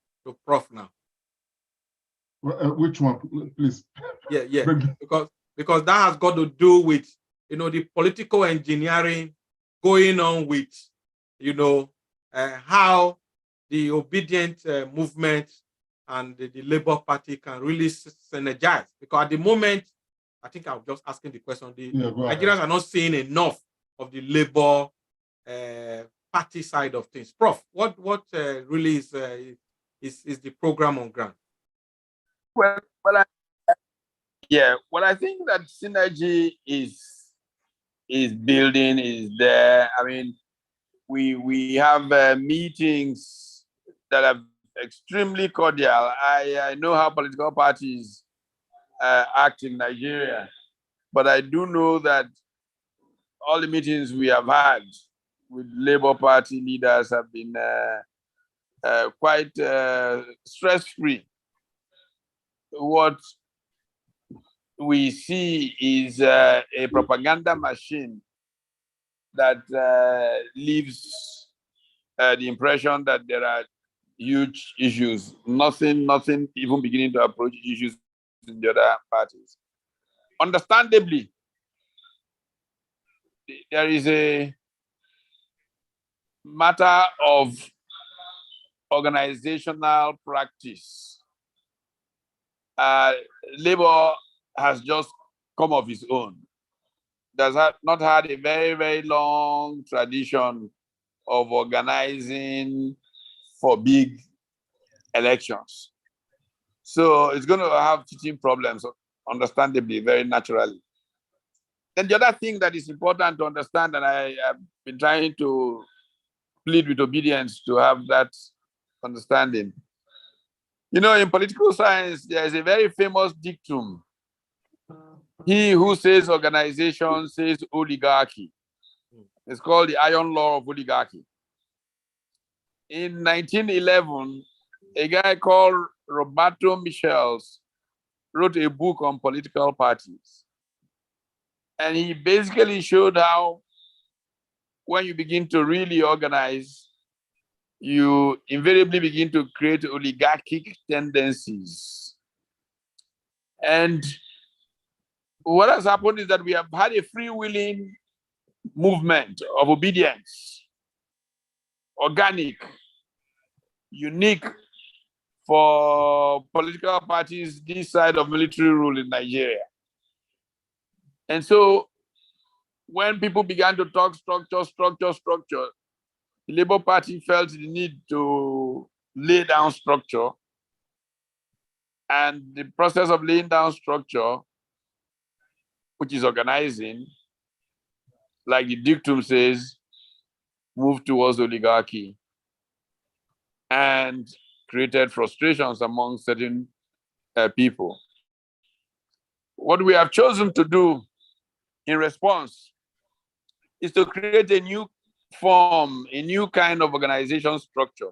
Speaker 2: Prof now.
Speaker 1: Which one, please?
Speaker 2: Yeah. because that has got to do with the political engineering going on with how the obedient movement and the Labour Party can really synergize. Because at the moment, I think I'm just asking the question. Nigerians are not seeing enough of the Labour Party side of things. Prof, what really is the program on ground?
Speaker 6: Well, I think that synergy is building, is there. I mean, we have meetings that are extremely cordial. I know how political parties act in Nigeria, but I do know that all the meetings we have had with Labour Party leaders have been quite stress-free. What we see is a propaganda machine that leaves the impression that there are huge issues, nothing even beginning to approach issues in the other parties. Understandably, there is a matter of organizational practice. Labour has just come of its own. Does not had a very, very long tradition of organizing for big elections. So it's going to have teaching problems, understandably, very naturally. Then the other thing that is important to understand, and I have been trying to plead with obedience to have that understanding. In political science, there is a very famous dictum. He who says organization says oligarchy. It's called the iron law of oligarchy. in 1911, a guy called Roberto Michels wrote a book on political parties. And he basically showed how when you begin to really organize, you invariably begin to create oligarchic tendencies. And what has happened is that we have had a freewheeling movement of obedience, organic, unique for political parties this side of military rule in Nigeria. And so when people began to talk structure, the Labour Party felt the need to lay down structure. And the process of laying down structure, which is organizing, like the dictum says, move towards oligarchy and created frustrations among certain people. What we have chosen to do in response is to create a new form, a new kind of organization structure.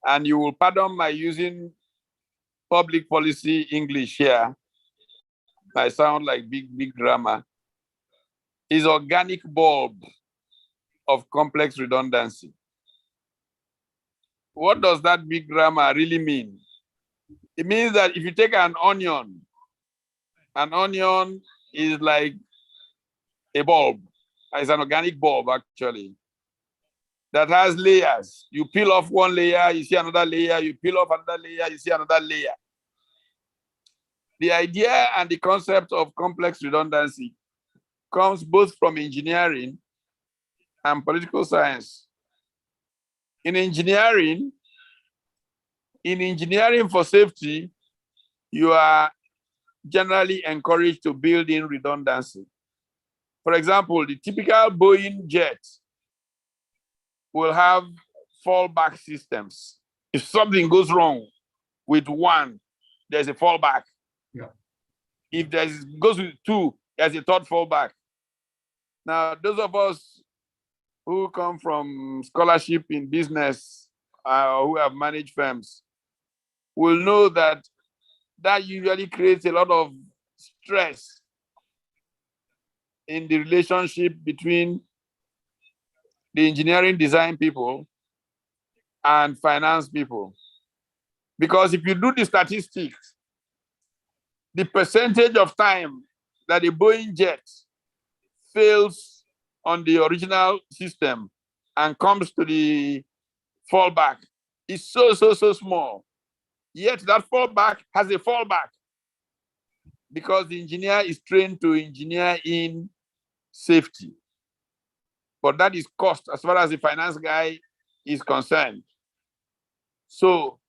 Speaker 6: And you will pardon my using public policy English here. I sound like big grammar. Is organic bulb of complex redundancy. What does that big grammar really mean? It means that if you take an onion is like a bulb. It's an organic bulb, actually, that has layers. You peel off one layer, you see another layer, you peel off another layer, you see another layer. The idea and the concept of complex redundancy comes both from engineering and political science. In engineering for safety, you are generally encouraged to build in redundancy. For example, the typical Boeing jet will have fallback systems. If something goes wrong with one, there's a fallback.
Speaker 1: Yeah.
Speaker 6: If goes with two, there's a third fallback. Now, those of us who come from scholarship in business or who have managed firms will know that usually creates a lot of stress in the relationship between the engineering design people and finance people. Because if you do the statistics, the percentage of time that a Boeing jet fails on the original system and comes to the fallback is so small. Yet that fallback has a fallback because the engineer is trained to engineer in safety. But that is cost as far as the finance guy is concerned. So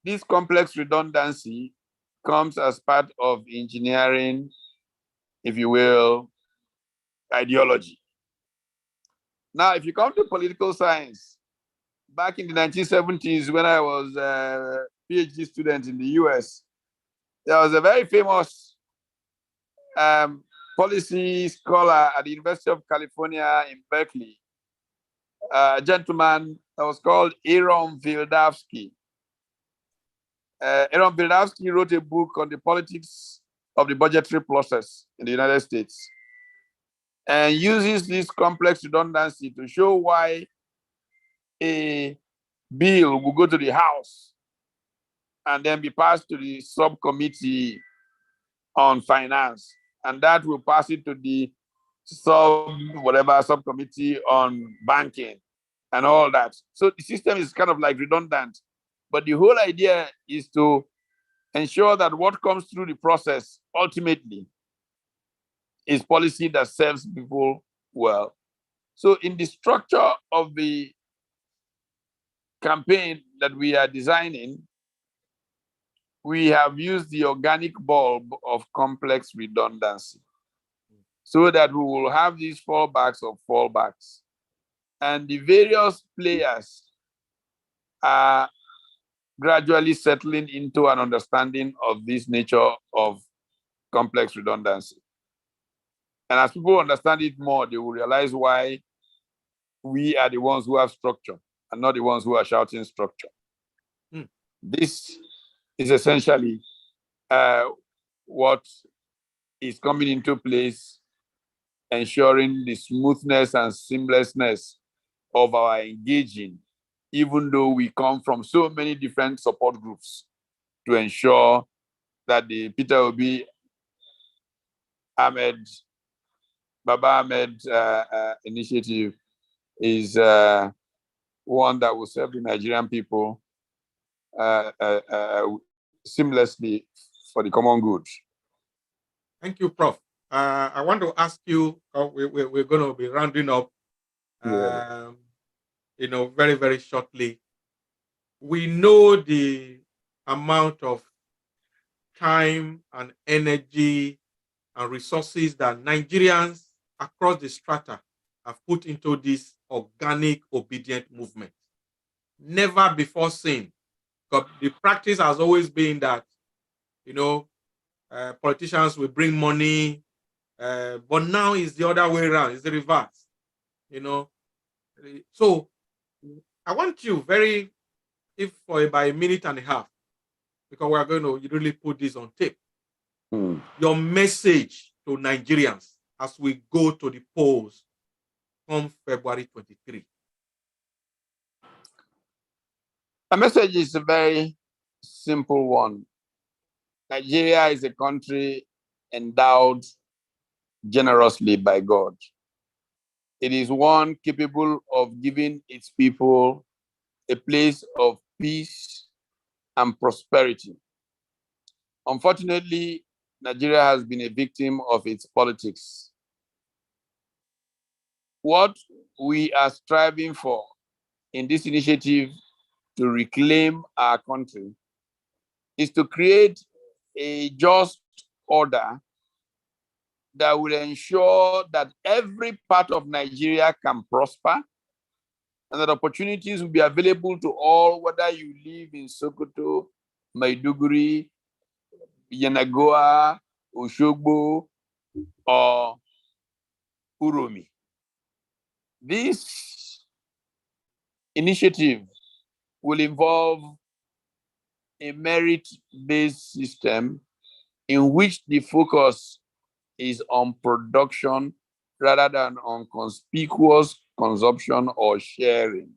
Speaker 6: this complex redundancy comes as part of engineering, if you will, ideology. Now, if you come to political science, back in the 1970s, when I was a PhD student in the US, there was a very famous policy scholar at the University of California in Berkeley, a gentleman that was called Aaron Wildavsky. Aaron Wildavsky wrote a book on the politics of the budgetary process in the United States and uses this complex redundancy to show why a bill will go to the House and then be passed to the subcommittee on finance, and that will pass it to the subcommittee on banking and all that. So the system is kind of like redundant, but the whole idea is to ensure that what comes through the process ultimately is policy that serves people well. So in the structure of the campaign that we are designing, we have used the organic bulb of complex redundancy so that we will have these fallbacks of fallbacks. And the various players are gradually settling into an understanding of this nature of complex redundancy. And as people understand it more, they will realize why we are the ones who have structure. and not the ones who are shouting structure.
Speaker 2: Hmm.
Speaker 6: This is essentially what is coming into place, ensuring the smoothness and seamlessness of our engaging, even though we come from so many different support groups, to ensure that the Peter Obi Ahmed, Baba Ahmed initiative is one that will serve the Nigerian people seamlessly for the common good.
Speaker 2: Thank you, Prof. I want to ask you, we're going to be rounding up, very, very shortly. We know the amount of time and energy and resources that Nigerians across the strata have put into this organic, obedient movement. Never before seen. Because the practice has always been that, politicians will bring money, but now it's the other way around. It's the reverse, So I want you for about a minute and a half, because we are going to really put this on tape. Your message to Nigerians as we go to the polls on February 23.
Speaker 6: The message is a very simple one. Nigeria is a country endowed generously by God. It is one capable of giving its people a place of peace and prosperity. Unfortunately, Nigeria has been a victim of its politics. What we are striving for in this initiative to reclaim our country is to create a just order that will ensure that every part of Nigeria can prosper and that opportunities will be available to all, whether you live in Sokoto, Maiduguri, Yenagoa, Oshogbo, or Uromi. This initiative will involve a merit-based system in which the focus is on production rather than on conspicuous consumption or sharing.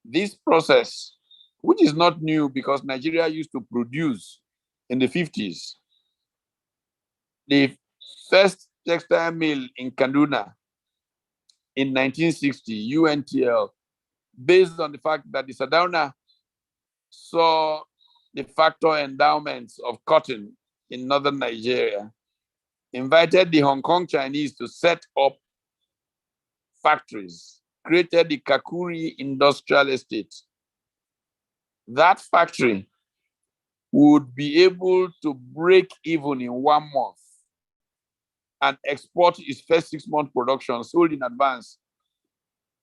Speaker 6: This process, which is not new because Nigeria used to produce in the 50s, the first textile mill in Kaduna in 1960, UNTL, based on the fact that the Sardauna saw the factor endowments of cotton in northern Nigeria, invited the Hong Kong Chinese to set up factories, created the Kakuri Industrial Estate. That factory would be able to break even in 1 month and export its first 6-month production sold in advance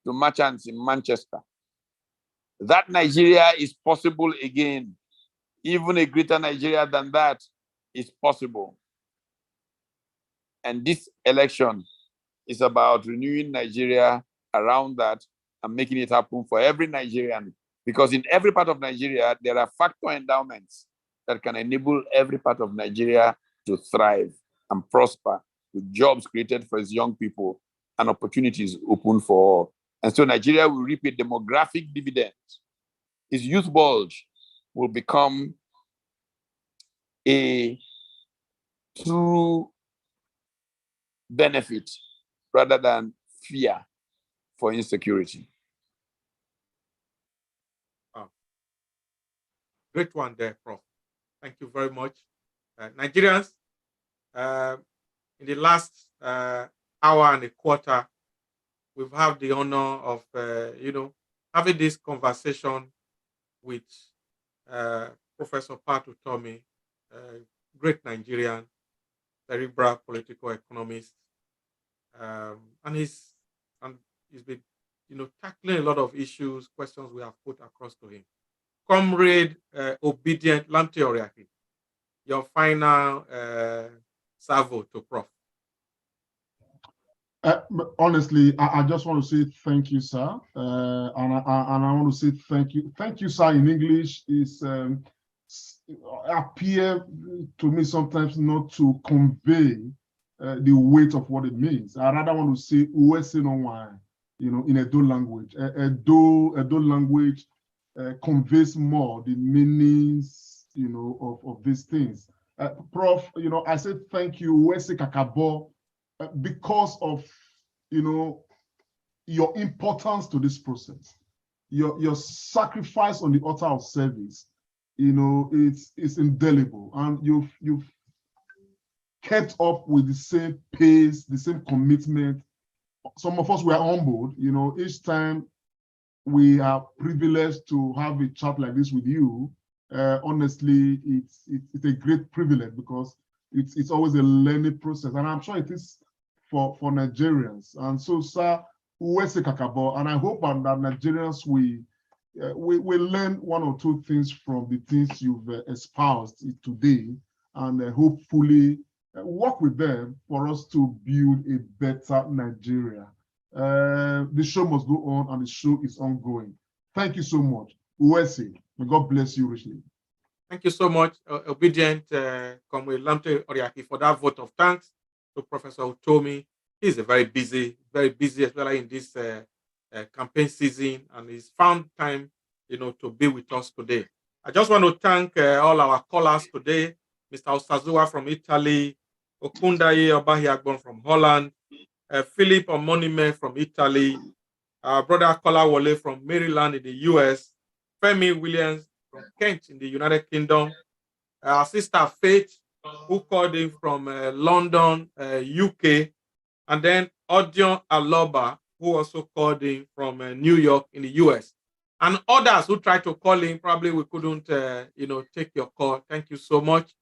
Speaker 6: to merchants in Manchester. That Nigeria is possible again. Even a greater Nigeria than that is possible. And this election is about renewing Nigeria around that and making it happen for every Nigerian. Because in every part of Nigeria, there are factor endowments that can enable every part of Nigeria to thrive and prosper, with jobs created for its young people and opportunities open for all. And so Nigeria will reap a demographic dividend. Its youth bulge will become a true benefit rather than fear for insecurity.
Speaker 2: Wow. Great one there, Prof. Thank you very much. Nigerians, in the last hour and a quarter, we've had the honor of, having this conversation with Professor Pat Utomi, great Nigerian, cerebral political economist, and he's been, tackling a lot of issues, questions we have put across to him. Comrade Obedient Lanteoriaki, your final salvo to Prof.
Speaker 1: Honestly, I just want to say thank you, sir. And I want to say thank you. Thank you, sir, in English is appear to me sometimes not to convey the weight of what it means. I rather want to say in Edo language. Edo language conveys more the meanings, of these things. Prof, I said thank you, Uwese Kakabo, because of, your importance to this process, your sacrifice on the altar of service. It's indelible, and you've kept up with the same pace, the same commitment. Some of us were humbled, each time we are privileged to have a chat like this with you. Honestly, it's a great privilege because it's always a learning process, and I'm sure it is for Nigerians. And so, sir, Uwese Kakabo, and I hope that Nigerians we learn one or two things from the things you've espoused today, and hopefully work with them for us to build a better Nigeria. The show must go on, and the show is ongoing. Thank you so much. Uwese, may God bless you richly.
Speaker 2: Thank you so much, obedient Comrade Lamte Oriaki, for that vote of thanks to Professor Utomi. He's very busy, especially in this campaign season, and he's found time, to be with us today. I just want to thank all our callers today, Mr. Osazuwa from Italy, Okundaye Obahiagbon from Holland, Philip Omonime from Italy, our brother Kola Wole from Maryland in the US, Femi Williams from Kent in the United Kingdom, our sister Faith, who called in from London, UK, and then Odion Aloba, who also called in from New York in the US, and others who tried to call in. Probably we couldn't, take your call. Thank you so much.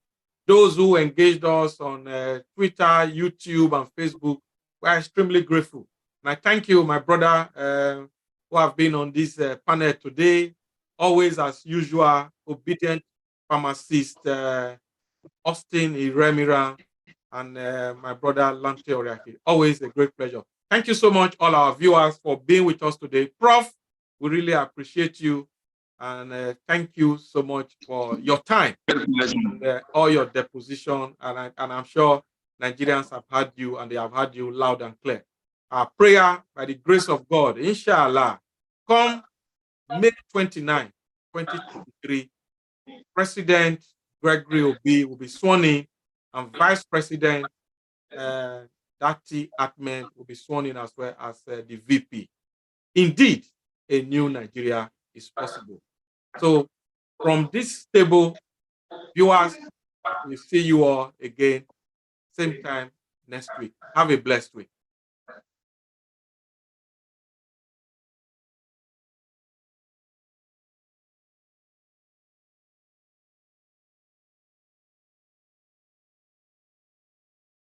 Speaker 2: Those who engaged us on Twitter, YouTube, and Facebook, we're extremely grateful. And I thank you, my brother, who have been on this panel today. Always, as usual, obedient pharmacist Austin Iremira, and my brother Lante Oriaki. Always a great pleasure. Thank you so much, all our viewers, for being with us today. Prof, we really appreciate you, and thank you so much for your time and all your deposition. And I'm sure Nigerians have heard you, and they have heard you loud and clear. Our prayer, by the grace of God, inshallah, come May 29, 2023, President Gregory Obi will be sworn in, and Vice President Dati Atmen will be sworn in as well as the VP. Indeed, a new Nigeria is possible. So from this table, viewers, we'll see you all again, same time next week. Have a blessed week.